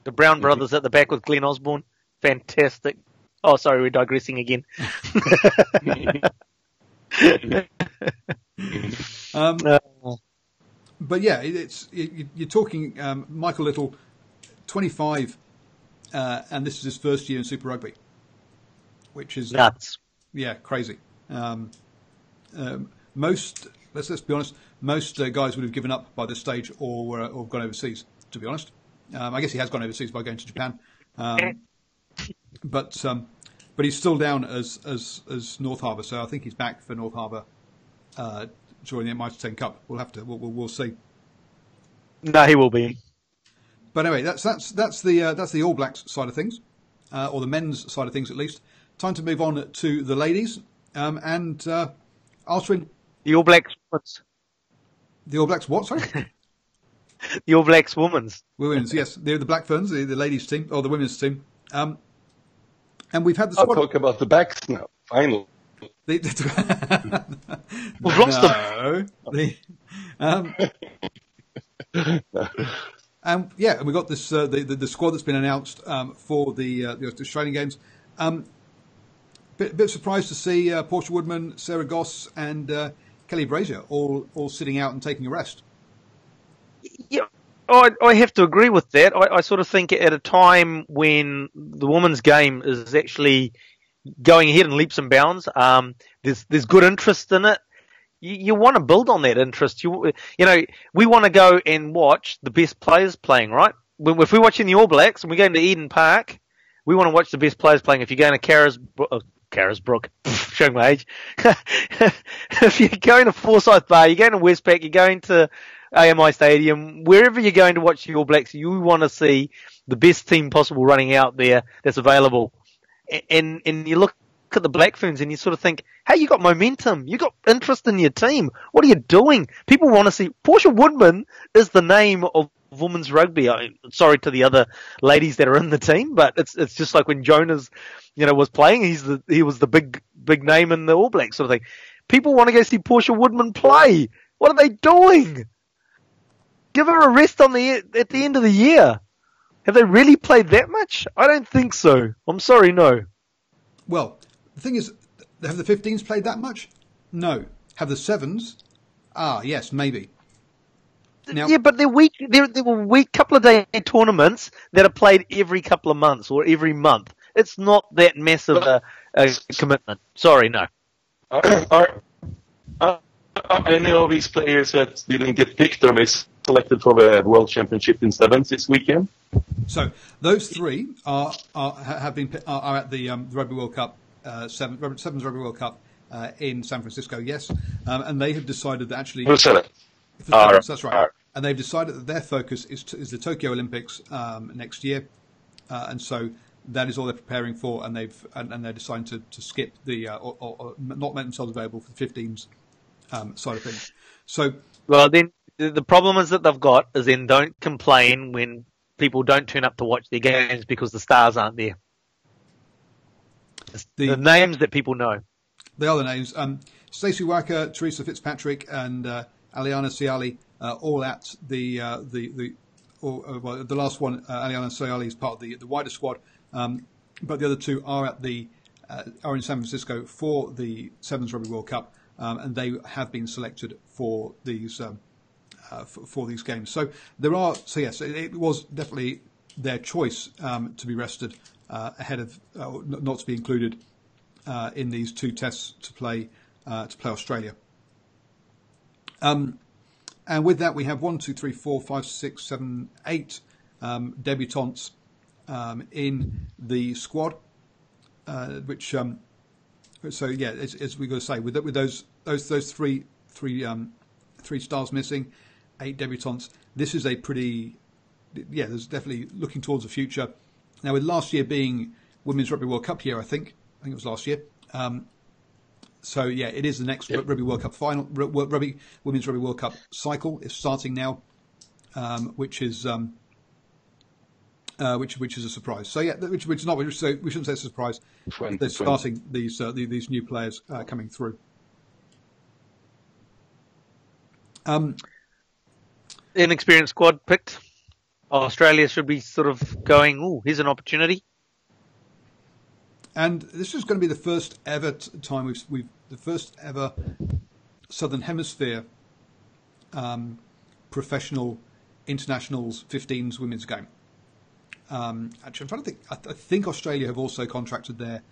the Brown brothers at the back with Glenn Osborne. Fantastic. Oh, sorry, we're digressing again. But yeah, you're talking Michael Little, 25, and this is his first year in Super Rugby, which is nuts. Yeah, crazy. Let's be honest, most guys would have given up by this stage or gone overseas. To be honest, I guess he has gone overseas by going to Japan, but he's still down as North Harbour. So I think he's back for North Harbour during the Mitre 10 Cup. We'll see. No, he will be. But anyway, that's the All Blacks side of things, or the men's side of things at least. Time to move on to the ladies, and Alswin. The All Blacks women's. The All Blacks what? Sorry. The All Blacks women's. Women's, yes, they're the Black Ferns, the ladies' team or the women's team. And we've had the squad. I'll talk about the backs now. Finally. We've lost them. And we got this the squad that's been announced for the Australian games. Bit surprised to see Portia Woodman, Sarah Goss, and Kelly Brazier all sitting out and taking a rest. Yeah, I have to agree with that. I sort of think at a time when the women's game is actually going ahead in leaps and bounds, there's good interest in it. You want to build on that interest. We want to go and watch the best players playing, right? If we're watching the All Blacks and we're going to Eden Park, we want to watch the best players playing. If you're going to Carisbrook, showing my age. If you're going to Forsyth Bar, you're going to Westpac, you're going to AMI Stadium, wherever you're going to watch the All Blacks, you want to see the best team possible running out there that's available. And you look at the Black Ferns and you sort of think, hey, you got momentum, you got interest in your team. What are you doing? People want to see. Portia Woodman is the name of women's rugby. Sorry to the other ladies that are in the team, but it's just like when Jonas, was playing. He was the big name in the All Blacks sort of thing. People want to go see Portia Woodman play. What are they doing? Give her a rest at the end of the year. Have they really played that much? I don't think so. I'm sorry, no. Well, the thing is, have the 15s played that much? No. Have the 7s? Yes, maybe. Now, yeah, but there were weak couple of day tournaments that are played every couple of months or every month. It's not that massive a commitment. Sorry, no. Are any of these players that didn't get picked or selected for the World Championship in Sevens this weekend? So those three are at the Rugby World Cup, Sevens Rugby World Cup in San Francisco. Yes, and they have decided that actually. That's right. And they've decided that their focus is the Tokyo Olympics next year, and so that is all they're preparing for. And they're deciding to skip the or not make themselves available for the 15s side of things. So well, then the problem is that they've got is then don't complain when people don't turn up to watch their games because the stars aren't there. The names that people know. They are the names. Stacey Wacker, Teresa Fitzpatrick, and Aliana Siali all at the last one. Aliana Siali is part of the wider squad, but the other two are are in San Francisco for the Sevens Rugby World Cup, and they have been selected for these games. So yes, it was definitely their choice to be rested ahead of not to be included in these two tests to play Australia. And with that, we have 1, 2, 3, 4, 5, 6, 7, 8 debutantes in the squad. Which so yeah, as we got to say, with those three stars missing, 8 debutants. This is a pretty there's definitely looking towards the future. Now, with last year being Women's Rugby World Cup year, I think it was last year. So yeah, it is the next Rugby World Cup final. Women's Rugby World Cup cycle is starting now, which is a surprise. So yeah, which is not. So we shouldn't say it's a surprise. They're starting these new players coming through. Inexperienced squad picked. Australia should be sort of going, "Ooh, here's an opportunity." And this is going to be the first ever time we've the first ever Southern Hemisphere professional internationals 15s women's game. Actually, I'm trying to think. I think Australia have also contracted their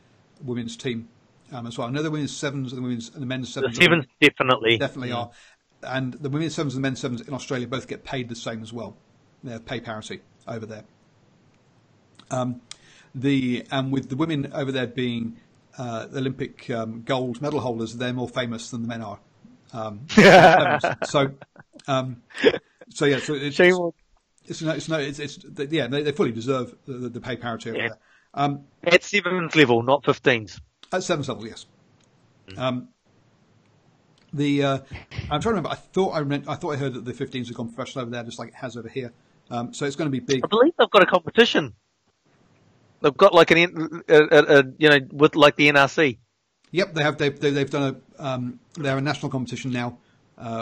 women's team as well. I know the women's sevens and the men's sevens. The sevens definitely are, and the women's sevens and the men's sevens in Australia both get paid the same as well. They have pay parity over there. With the women over there being Olympic gold medal holders, they're more famous than the men are. So they fully deserve the pay parity over there. At sevens level, not 15s. At sevens level, yes. I'm trying to remember. I thought I heard that the 15s have gone professional over there, just like it has over here. So it's going to be big. I believe they've got a competition. They've got like with like the NRC. Yep, they have. They've done they're a national competition now,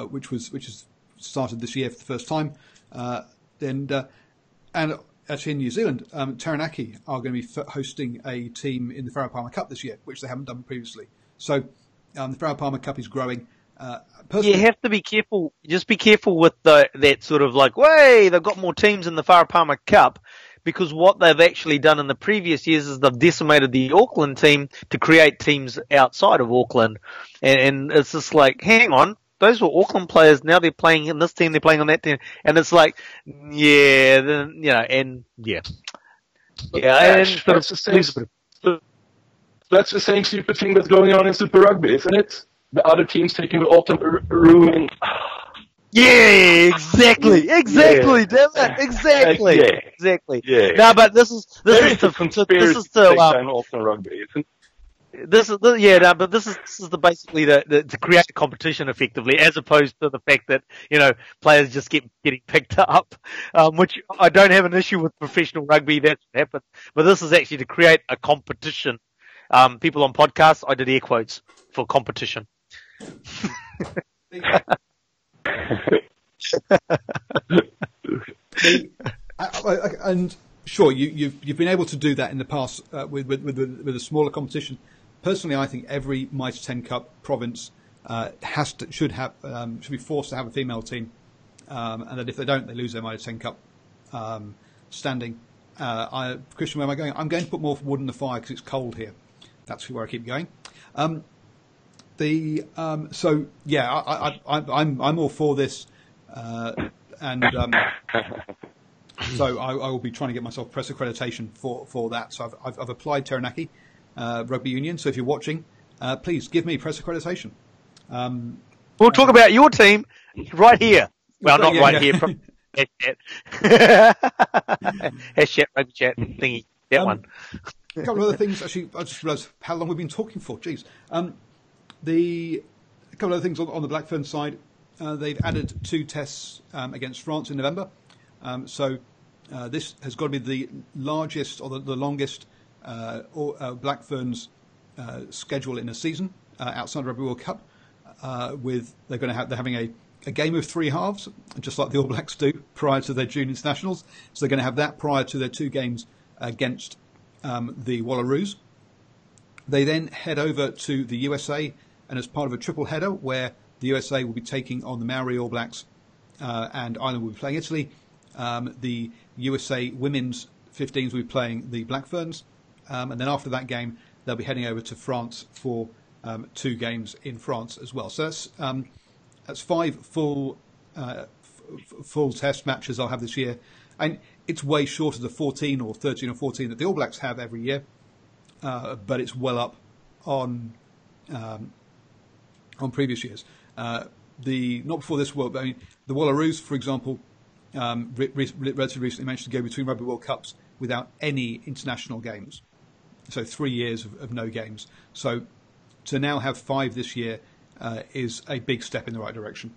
which has started this year for the first time. And actually in New Zealand, Taranaki are going to be hosting a team in the Farah Palmer Cup this year, which they haven't done previously. So the Farah Palmer Cup is growing. You have to be careful. Just be careful with that sort of like, way they've got more teams in the Farah Palmer Cup, because what they've actually done in the previous years is they've decimated the Auckland team to create teams outside of Auckland, and it's just like, hang on. Those were Auckland players. Now they're playing in this team. They're playing on that team, and it's like, That's the same stupid thing that's going on in Super Rugby, isn't it? The other teams taking the Auckland ruining. Yeah, exactly, damn it, exactly. Yeah. No, but this is Auckland Rugby, isn't it? This is basically to create a competition effectively, as opposed to the fact that players just getting picked up, which I don't have an issue with professional rugby. That's what happens, but this is actually to create a competition. People on podcasts, I did air quotes for competition. And sure, you've been able to do that in the past with a smaller competition. Personally, I think every Mitre 10 Cup province should be forced to have a female team, and that if they don't, they lose their Mitre 10 Cup standing. Christian, where am I going? I'm going to put more wood in the fire because it's cold here. That's where I keep going. I'm all for this, and so I will be trying to get myself press accreditation for that. So I've applied Taranaki Rugby Union. So if you're watching, please give me press accreditation. We'll talk about your team right here. Well, not here. From hashtag rugby chat thingy. That one. A couple of other things. Actually, I just realised how long we've been talking for. Jeez. A couple of other things on the Blackfern side. They've added 2 tests against France in November. So this has got to be the largest or the longest Blackfern's schedule in a season outside of Rugby World Cup. they're having a game of three halves, just like the All Blacks do prior to their June internationals. So they're going to have that prior to their two games against the Wallaroos. They then head over to the USA, and as part of a triple header where the USA will be taking on the Maori All Blacks and Ireland will be playing Italy, the USA women's 15s will be playing the Black Ferns, and then after that game they'll be heading over to France for two games in France as well. So that's five full test matches I'll have this year, and it's way short of the 14 or 13 or 14 that the All Blacks have every year, but it's well up on previous years. Not before this World, I mean, the Wallaroos, for example, relatively recently managed to go between Rugby World Cups without any international games. So 3 years of no games. So to now have 5 this year is a big step in the right direction.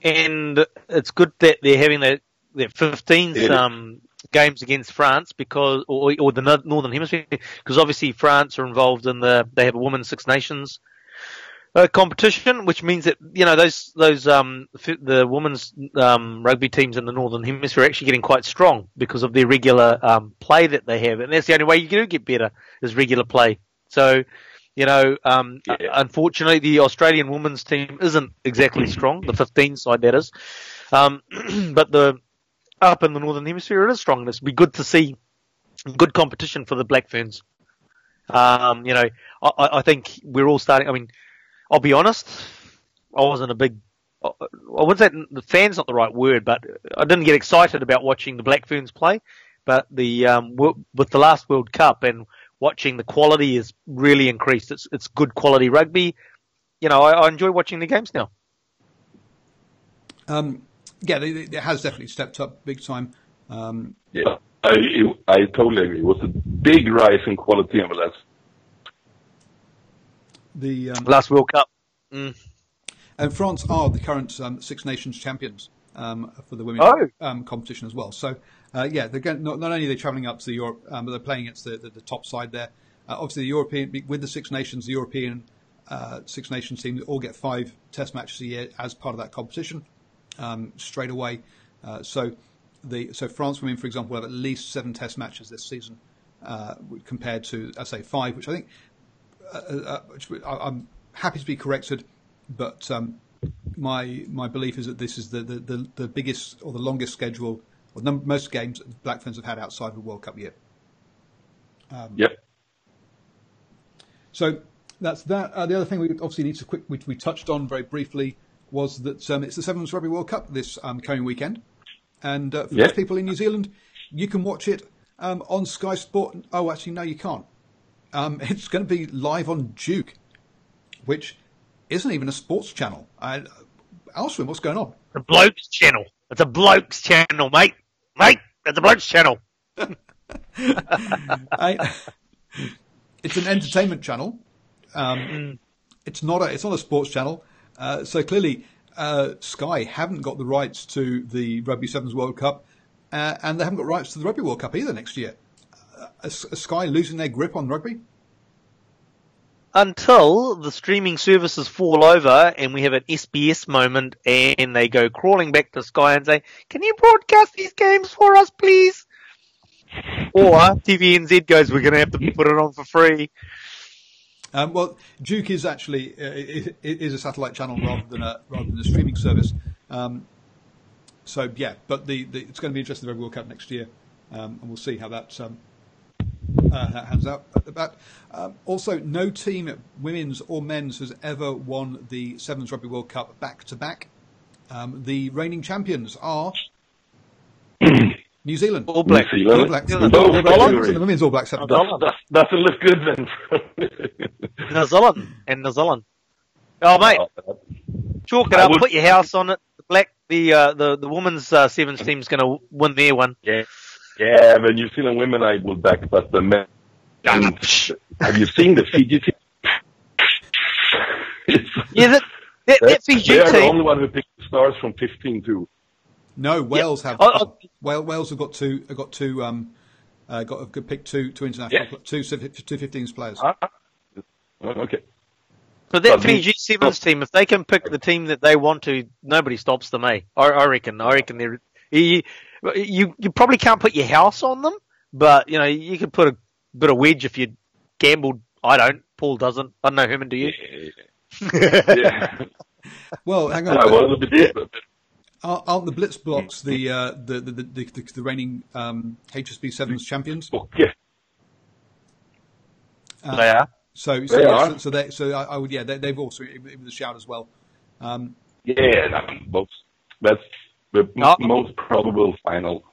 And it's good that they're having their 15th games against France because, or the Northern Hemisphere, because obviously France are involved in they have a Women's Six Nations competition, which means that the women's rugby teams in the Northern Hemisphere are actually getting quite strong because of their regular play that they have, and that's the only way you do get better is regular play. So, unfortunately, the Australian women's team isn't exactly strong, the 15 side that is, but up in the Northern Hemisphere it is strong. It's be good to see good competition for the Black Ferns. I think we're all starting. I mean, I'll be honest, I wasn't a big, I wouldn't say the fan's not the right word, but I didn't get excited about watching the Black Ferns play. But with the last World Cup and watching the quality has really increased. It's good quality rugby. I enjoy watching the games now. It has definitely stepped up big time. I totally agree. It was a big rise in quality over the last World Cup. And France are the current Six Nations champions for the women's competition as well. So, they're going, not only are they travelling up to Europe, but they're playing against the top side there. Obviously, the European, with the Six Nations, the European Six Nations team all get 5 test matches a year as part of that competition straight away. So France women, for example, will have at least 7 test matches this season compared to, I say, 5, which I think I'm happy to be corrected, but my belief is that this is the biggest or the longest schedule or most games that Black Ferns have had outside of the World Cup year. Yep. So that's that. The other thing we obviously need to which we touched on very briefly, was that it's the Sevens Rugby World Cup this coming weekend, and for those people in New Zealand, you can watch it on Sky Sport. Oh, actually, no, you can't. It's going to be live on Duke, which isn't even a sports channel. Alswin, what's going on? The Blokes channel. It's a Blokes channel, mate. Mate, it's a Blokes channel. It's an entertainment channel. It's not a sports channel. So clearly, Sky haven't got the rights to the Rugby Sevens World Cup, and they haven't got rights to the Rugby World Cup either next year. Is Sky losing their grip on rugby? Until the streaming services fall over and we have an SBS moment and they go crawling back to Sky and say, "Can you broadcast these games for us, please?" Or TVNZ goes, "We're going to have to put it on for free." Well, Duke is actually is a satellite channel rather than a streaming service. So yeah, but it's going to be interesting the Rugby World Cup next year, and we'll see how that hands out at that. Also, no team, women's or men's, has ever won the Sevens Rugby World Cup back to back. The reigning champions are New Zealand. All Blacks. All Blacks. The women's All Blacks have doesn't look good then. New Zealand. Oh mate, chalk it up. Put your house on it. The women's sevens team's going to win their one. Yeah, the New Zealand women I will back, but the men. Have you seen the Fiji team? that Fiji team. They're the only one who picked stars from 15 too. No, Wales have. Wales have got two. Picked two international, two 15s players. Okay. But that Fiji Sevens team, if they can pick the team that they want to, nobody stops them, eh? I reckon they're, you probably can't put your house on them, but, you could put a bit of wedge if you gambled. I don't. Paul doesn't. I don't know, Herman, do you? Yeah. Well, hang on. Aren't the Blitz blocks the reigning HSB Sevens champions? Yeah. They are. They've also it was a shout as well. That's the most probable final.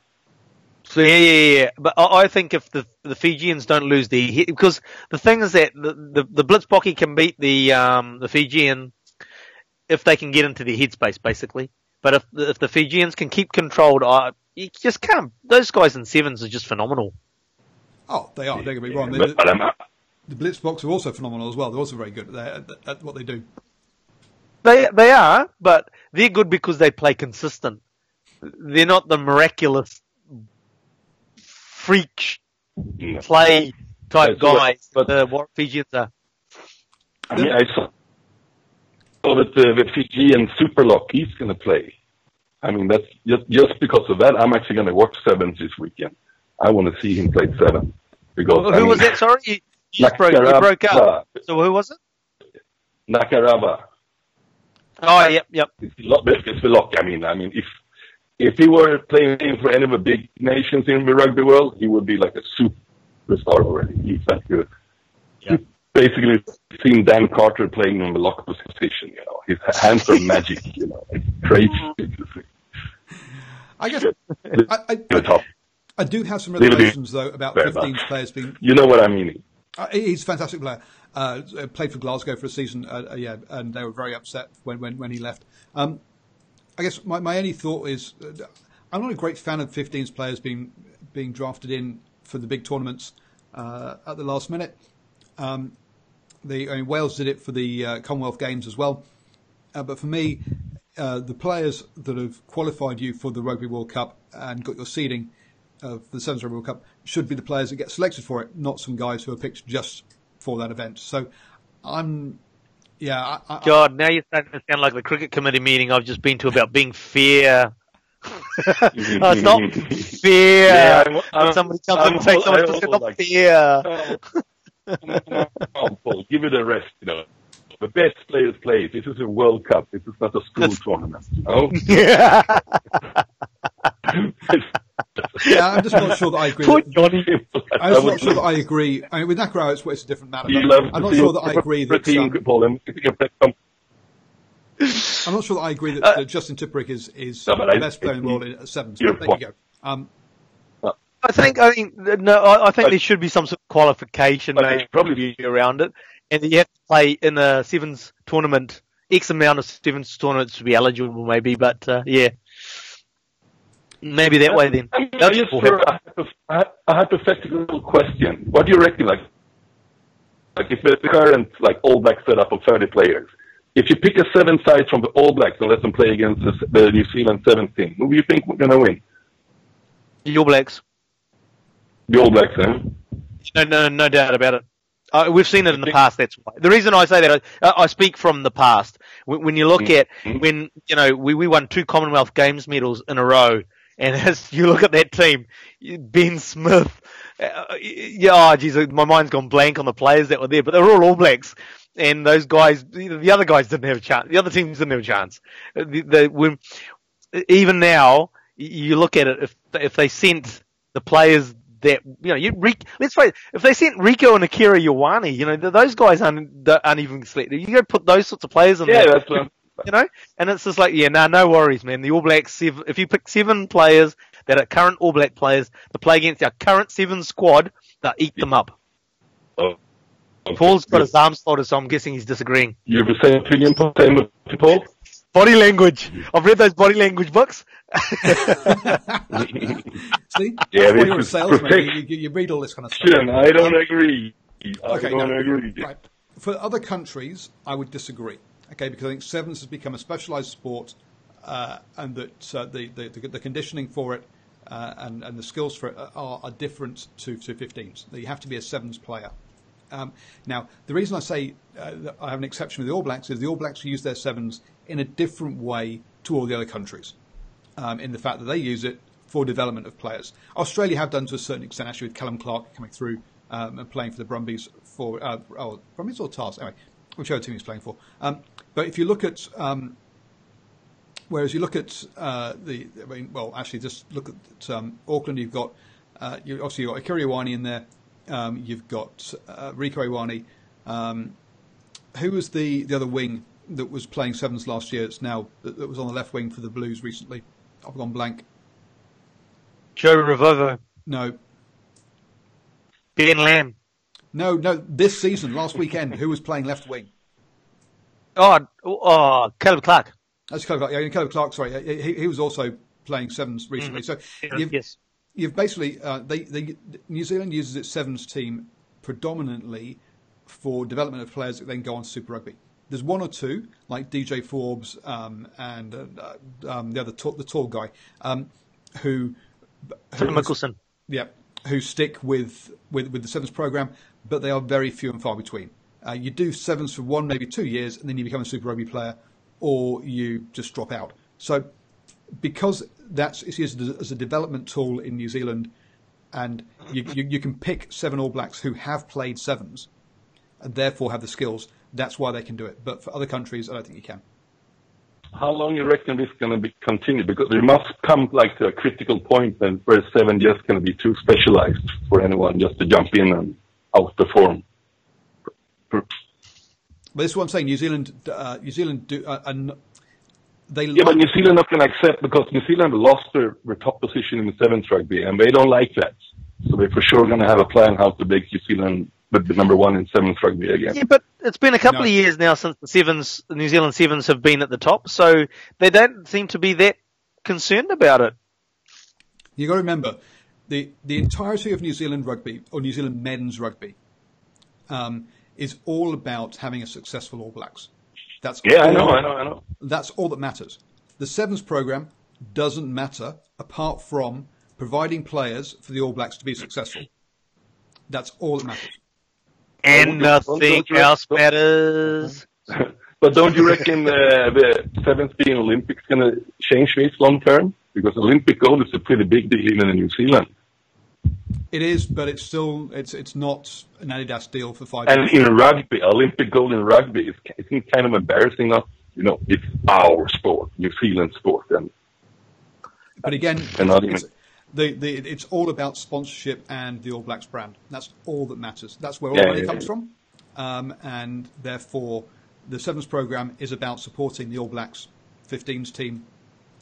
So yeah. But I think if the Fijians don't lose the hit, because the thing is that the Blitzbokke can beat the Fijian if they can get into their headspace, basically. But if the Fijians can keep controlled, you just can't. Those guys in sevens are just phenomenal. Oh, they are. Don't get me wrong. The Blitzboks are also phenomenal as well. They're also very good at what they do. They are, but they're good because they play consistent. They're not the miraculous freak play type guys that what Fijians are. I mean, I saw that the Fijian Superlock he's going to play. I mean, that's just because of that. I'm actually going to watch sevens this weekend. I want to see him play seven. Because who was that? Sorry, you broke up. So who was it? Nakarava. Oh, yep. It's the lock. I mean, if he were playing for any of the big nations in the rugby world, he would be like a superstar already. He's that good. Yeah. Basically, seen Dan Carter playing in the lock position. His hands are magic. It's crazy. I guess I do have some reservations though about 15 players being. You know what I mean? He's a fantastic player. Played for Glasgow for a season, and they were very upset when he left. I guess my only thought is I'm not a great fan of 15s players being drafted in for the big tournaments at the last minute. Wales did it for the Commonwealth Games as well, but for me, the players that have qualified you for the Rugby World Cup and got your seeding for the Sevens Rugby World Cup should be the players that get selected for it, not some guys who are picked just for that event. So God, now you're starting to sound like the cricket committee meeting I've just been to about being fair. It's not fair. Yeah, somebody comes and takes someone, it's not fair. Come on, give it a rest, The best players play. This is a World Cup. This is not a school tournament. Yeah. Yeah, I'm just not sure that I agree. I'm just not sure that I agree. I mean, with Nakarawa, it's a different matter. I'm not sure that I agree that. I'm not sure that I agree that Justin Tipperick is the best player in the world at sevens. There you go. I think there should be some sort of qualification probably around it, and you have to play in a sevens tournament, X amount of sevens tournaments to be eligible, maybe. But maybe that way then. Just for a hypothetical question, what do you reckon? Like if the current All Black setup of 30 players, if you pick a 7 side from the All Blacks and let them play against the New Zealand 7 team, who do you think we're going to win? The All Blacks. The All Blacks, eh? No doubt about it. We've seen it in the past. That's why. The reason I say that, I speak from the past. When you look at when we won 2 Commonwealth Games medals in a row, and as you look at that team, Ben Smith, my mind's gone blank on the players that were there, but they were all Blacks, and those guys, the other guys didn't have a chance. The other teams didn't have a chance. Even now, you look at it, if they sent the players that, let's face it, if they sent Rico and Akira Ioane, those guys aren't even selected. You go put those sorts of players in there. That's what and it's just like, no worries, man. The All Blacks, if you pick 7 players that are current All Black players to play against our current 7 squad, they'll eat them up. Okay. Paul's got his arms folded, so I'm guessing he's disagreeing. You have the same opinion, Paul? Body language. I've read those body language books. See? Yeah, you're a salesman. You read all this kind of stuff. I don't agree. I don't agree. Right. For other countries, I would disagree. Okay, because I think sevens has become a specialised sport, and that the conditioning for it and the skills for it are different to 15s. You have to be a sevens player Now, the reason I say that I have an exception with the All Blacks is the All Blacks use their sevens in a different way to all the other countries, in the fact that they use it for development of players. Australia have done to a certain extent, actually, with Callum Clark coming through and playing for the Brumbies Brumbies or Tars, anyway, whichever team he's playing for. But if you look at, whereas you look at just look at Auckland, you've got obviously you've got Akira Iwani in there. You've got Rico Iwani. Who was the other wing that was playing sevens last year? It's now that was on the left wing for the Blues recently. I've gone blank. Joe Ravovo. No. Ben Lamb. No. This season, last weekend, who was playing left wing? Oh, Caleb Clark. That's Caleb Clark. Yeah, Caleb Clark. Sorry, he was also playing sevens recently. So you've basically New Zealand uses its sevens team predominantly for development of players that then go on to Super Rugby. There's one or two like DJ Forbes and the tall guy who Mickelson. Yeah, who stick with the sevens program, but they are very few and far between. You do sevens for 1, maybe 2 years, and then you become a Super Rugby player, or you just drop out. So, because it's used as a development tool in New Zealand, and you can pick 7 All Blacks who have played sevens, and therefore have the skills. That's why they can do it. But for other countries, I don't think you can. How long you reckon this is going to be continued? Because there must come like to a critical point then where 7 just going to be too specialized for anyone just to jump in and outperform. But this is what I'm saying. New Zealand do. But New Zealand not going to accept because New Zealand lost their top position in the sevens rugby, and they don't like that. So they're for sure going to have a plan how to make New Zealand the number one in sevens rugby again. Yeah, but it's been a couple of years now since the New Zealand sevens have been at the top, so they don't seem to be that concerned about it. You got to remember the entirety of New Zealand rugby or New Zealand men's rugby is all about having a successful All Blacks. I know. That's all that matters. The sevens program doesn't matter apart from providing players for the All Blacks to be successful. That's all that matters. And nothing else matters. But don't you reckon the sevens being Olympics going to change this long term? Because Olympic gold is a pretty big deal even in New Zealand. It is, but it's still it's not an Adidas deal for 5 years. And in rugby, Olympic gold in rugby is kind of embarrassing. It's our sport, New Zealand sport, but again, it's all about sponsorship and the All Blacks brand. That's all that matters. That's where all the money comes from, and therefore the sevens program is about supporting the All Blacks 15s team,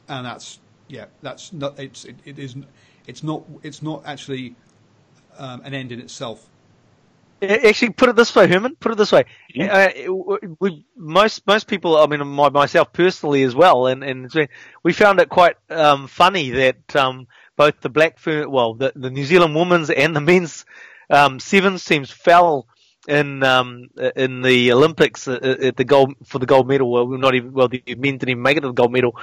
and that's not it's not actually an end in itself. Actually, put it this way, Herman. Put it this way. Most people, I mean, myself personally as well, and we found it quite funny that both the the New Zealand women's and the men's sevens teams fell in the Olympics at the gold medal. Well, the men didn't even make it to the gold medal,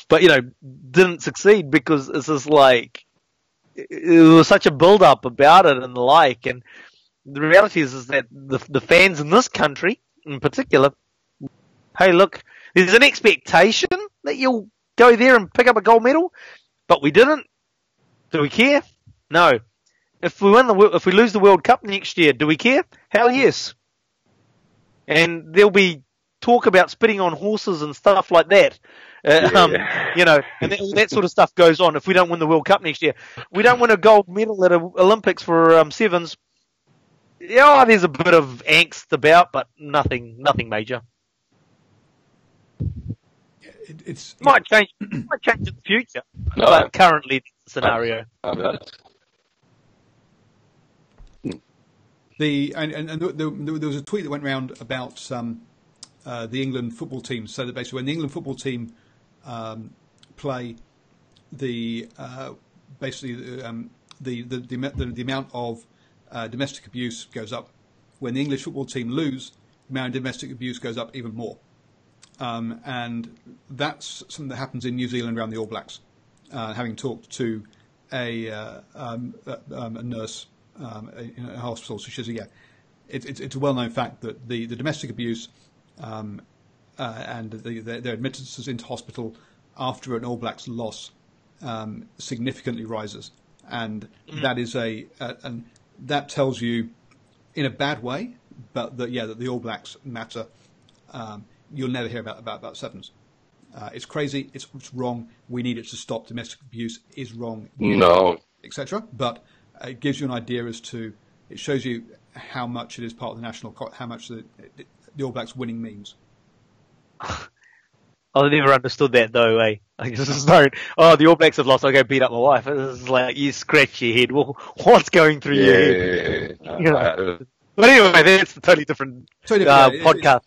but didn't succeed because it's just like it was such a build up about it and the like. And the reality is that the fans in this country, in particular, hey, look, there's an expectation that you'll go there and pick up a gold medal, but we didn't. Do we care? No. If we lose the World Cup next year, do we care? Hell yes. And there'll be talk about spitting on horses and stuff like that. And that sort of stuff goes on if we don't win the World Cup next year. We don't win a gold medal at Olympics for sevens. Yeah, there's a bit of angst about, but nothing major. It might change in the future, but currently it's the scenario. There was a tweet that went around about the England football team. So that basically, when the England football team play, the amount of domestic abuse goes up. When the English football team lose, the amount of domestic abuse goes up even more. And that's something that happens in New Zealand around the All Blacks. Having talked to a nurse in a hospital, so she says, it's a well-known fact that the domestic abuse and their admittances into hospital after an All Blacks loss significantly rises, and that is and that tells you in a bad way, but that the All Blacks matter. You'll never hear about sevens. It's crazy. It's wrong. We need it to stop. Domestic abuse is wrong. No, etc. But it gives you an idea as to. It shows you how much it is part of the national. How much the All Blacks winning means. I never understood that though, eh? Like, this is no, the All Blacks have lost, I'll go beat up my wife. It's like, you scratch your head. Well, what's going through your head? Yeah. But anyway, that's a totally different podcast.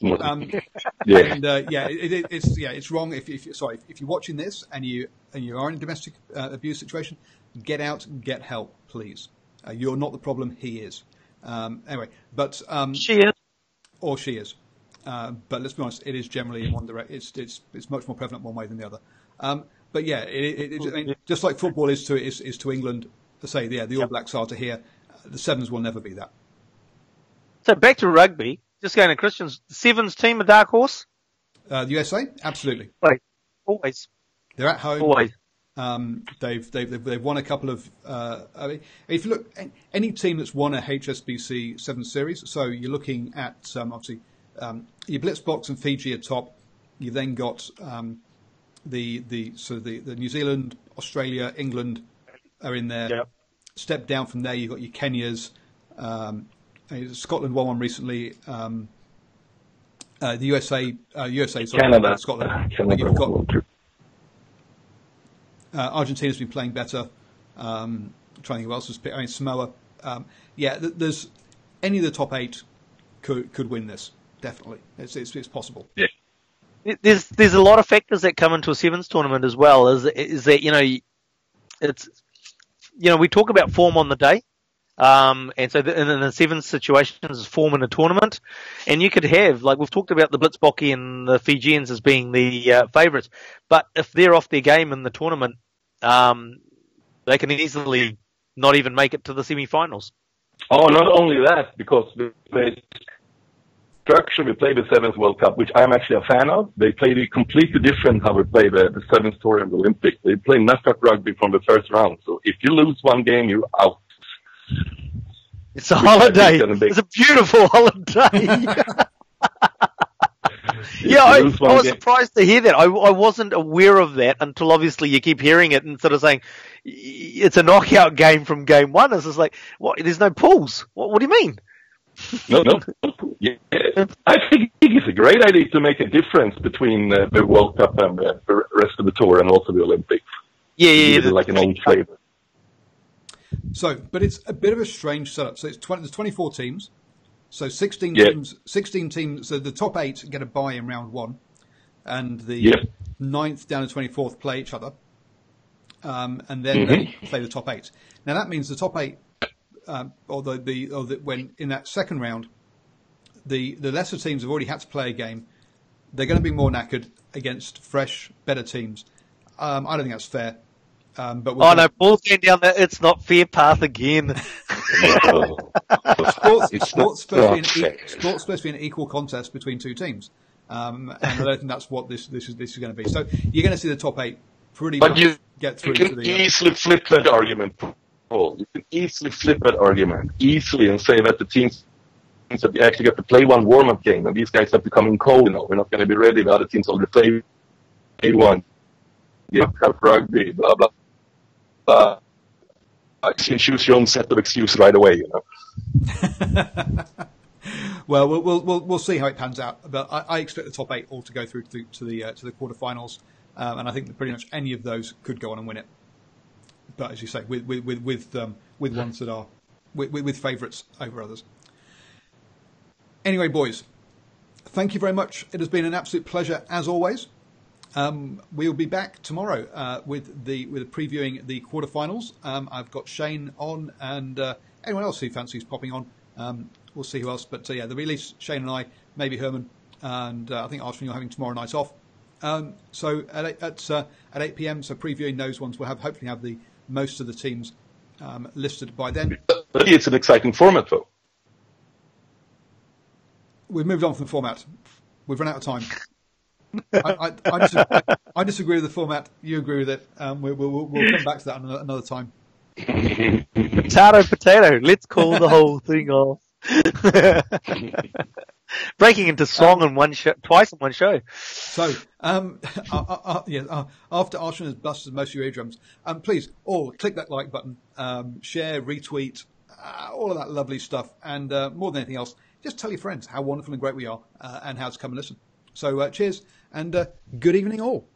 It's wrong. If you're watching this and you are in a domestic abuse situation, get out and get help, please. You're not the problem. He is. Anyway, but she is, or she is. But let's be honest, it is generally in one direction. It's much more prevalent one way than the other. But yeah, I mean, just like football is to England, to say the All Blacks are to here, the Sevens will never be that. So back to rugby, just going to Christian's Sevens team, a dark horse. The USA, absolutely. Right, always. They're at home. Always. They've won a couple of. I mean, if you look, any team that's won a HSBC Sevens series, so you're looking at obviously. Your Blitzboks and Fiji are top. You've then got the New Zealand, Australia, England are in there. Yep. Step down from there, you've got your Kenyas. Scotland won one recently. The USA, Canada, Scotland. Canada. You've got Argentina's been playing better. I'm trying to think who else has picked. I mean, Samoa. There's any of the top 8 could win this. Definitely, it's possible. Yeah. There's a lot of factors that come into a sevens tournament as well. Is that it's we talk about form on the day, and so in the sevens situations is form in a tournament, and you could have, like we've talked about, the Blitzboki and the Fijians as being the favourites, but if they're off their game in the tournament, they can easily not even make it to the semi-finals. Oh, not only that, because they structure we play the Sevens World Cup, which I'm actually a fan of. They play it completely different how we play the Sevens Tour and the Olympics. They play knockout rugby from the first round. So if you lose one game, you're out. It's a holiday. It's a beautiful holiday. I was surprised to hear that. I wasn't aware of that until obviously you keep hearing it and sort of saying it's a knockout game from game one. It's just like, what? There's no pools. What do you mean? No. Yeah. I think it's a great idea to make a difference between the World Cup and the rest of the tour and also the Olympics. Yeah. Like an old flavor. So, but it's a bit of a strange setup. So there's 24 teams. So 16 teams. So the top 8 get a bye in round 1, and the 9th down to 24th play each other, and then they play the top 8. Now that means the top 8. When in that second round, the lesser teams have already had to play a game. They're going to be more knackered against fresh, better teams. I don't think that's fair. But Paul's going down there. It's not fair path again. Sport's supposed to be an equal contest between two teams, and I don't think that's what this is going to be. So you're going to see the top 8 pretty much get through. You can easily flip that argument. You can easily flip that argument and say that the teams that you actually get to play one warm-up game, and these guys have to come in cold. We're not going to be ready. The other teams already play one. Rugby, blah blah blah. You can choose your own set of excuses right away. Well, we'll see how it pans out. But I expect the top 8 all to go through to the quarterfinals, and I think that pretty much any of those could go on and win it. But as you say, with ones that are with favourites over others. Anyway, boys, thank you very much. It has been an absolute pleasure as always. We'll be back tomorrow with previewing the quarterfinals. I've got Shane on, and anyone else who fancies popping on. We'll see who else. But the release, Shane and I, maybe Herman, and I think Archie, you're having tomorrow night off. So at 8 p.m. So previewing those ones, we'll hopefully have the most of the teams listed by then. It's an exciting format, though. we've moved on from the format. We've run out of time. I disagree with the format. You agree with it. We'll come back to that another time. Potato. Let's call the whole thing off. Breaking into song in one show, twice in one show. So, after Arshon has busted most of your eardrums, please all click that like button, share, retweet, all of that lovely stuff, and more than anything else, just tell your friends how wonderful and great we are, and how to come and listen. So, cheers and good evening all.